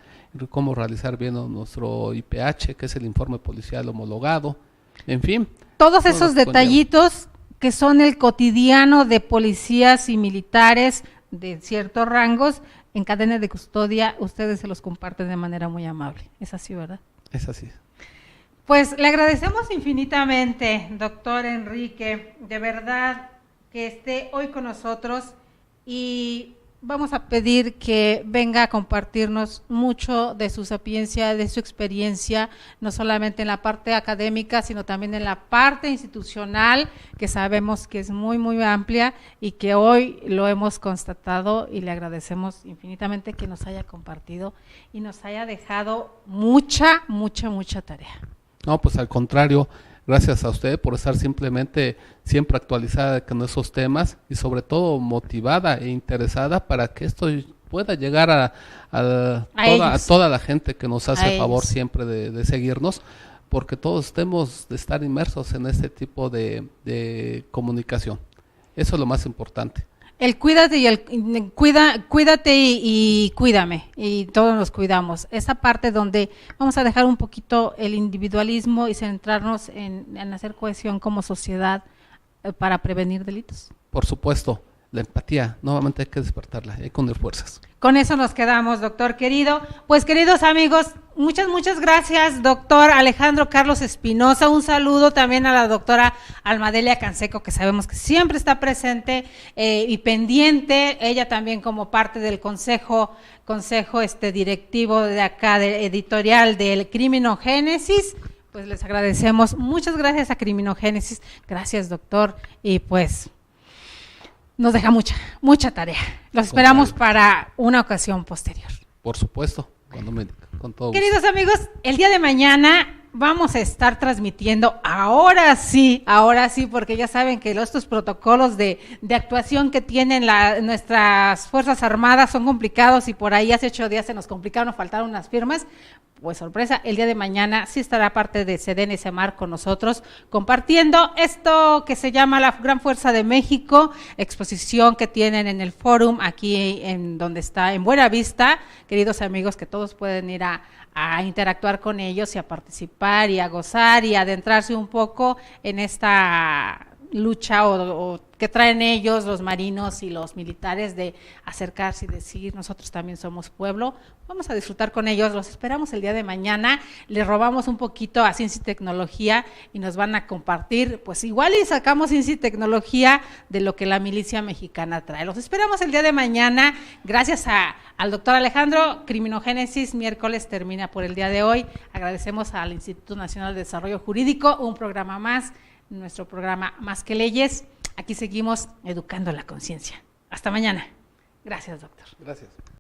cómo realizar bien nuestro IPH, que es el informe policial homologado, en fin. Todos esos detallitos que son el cotidiano de policías y militares de ciertos rangos, en Cadena de Custodia ustedes se los comparten de manera muy amable. Es así, ¿verdad? Es así. Pues le agradecemos infinitamente, doctor Enrique, de verdad que esté hoy con nosotros, y vamos a pedir que venga a compartirnos mucho de su sapiencia, de su experiencia, no solamente en la parte académica, sino también en la parte institucional, que sabemos que es muy, muy amplia y que hoy lo hemos constatado, y le agradecemos infinitamente que nos haya compartido y nos haya dejado mucha, mucha, mucha tarea. No, pues al contrario, gracias a usted por estar simplemente siempre actualizada con esos temas y sobre todo motivada e interesada para que esto pueda llegar a toda la gente que nos hace el favor siempre de seguirnos, porque todos estemos de estar inmersos en este tipo de comunicación. Eso es lo más importante. El cuídate y cuídate y cuídame, y todos nos cuidamos. Esa parte donde vamos a dejar un poquito el individualismo y centrarnos en hacer cohesión como sociedad para prevenir delitos. Por supuesto, la empatía, nuevamente hay que despertarla, hay que unir fuerzas. Con eso nos quedamos, doctor querido. Pues queridos amigos, muchas gracias, doctor Alejandro Carlos Espinosa. Un saludo también a la doctora Almadelia Canseco, que sabemos que siempre está presente y pendiente. Ella también como parte del consejo directivo de acá, editorial del Criminogénesis. Pues les agradecemos. Muchas gracias a Criminogénesis. Gracias, doctor. Y pues nos deja mucha tarea. Los esperamos para una ocasión posterior. Por supuesto, con todo gusto. Queridos amigos, el día de mañana vamos a estar transmitiendo, ahora sí, porque ya saben que estos protocolos de actuación que tienen nuestras Fuerzas Armadas son complicados y por ahí hace 8 días se nos complicaron, nos faltaron unas firmas. Pues sorpresa, el día de mañana sí estará parte de SEDEN y SEMAR con nosotros compartiendo esto que se llama la Gran Fuerza de México, exposición que tienen en el Fórum aquí en donde está en Buenavista. Queridos amigos, que todos pueden ir a interactuar con ellos y a participar y a gozar y a adentrarse un poco en esta lucha o que traen ellos, los marinos y los militares, de acercarse y decir, nosotros también somos pueblo. Vamos a disfrutar con ellos, los esperamos el día de mañana. Les robamos un poquito a Ciencia y Tecnología y nos van a compartir, pues igual y sacamos Ciencia y Tecnología de lo que la milicia mexicana trae. Los esperamos el día de mañana. Gracias al doctor Alejandro. Criminogénesis miércoles termina por el día de hoy. Agradecemos al Instituto Nacional de Desarrollo Jurídico, un programa más, nuestro programa Más que Leyes. Aquí seguimos educando la conciencia. Hasta mañana. Gracias, doctor. Gracias.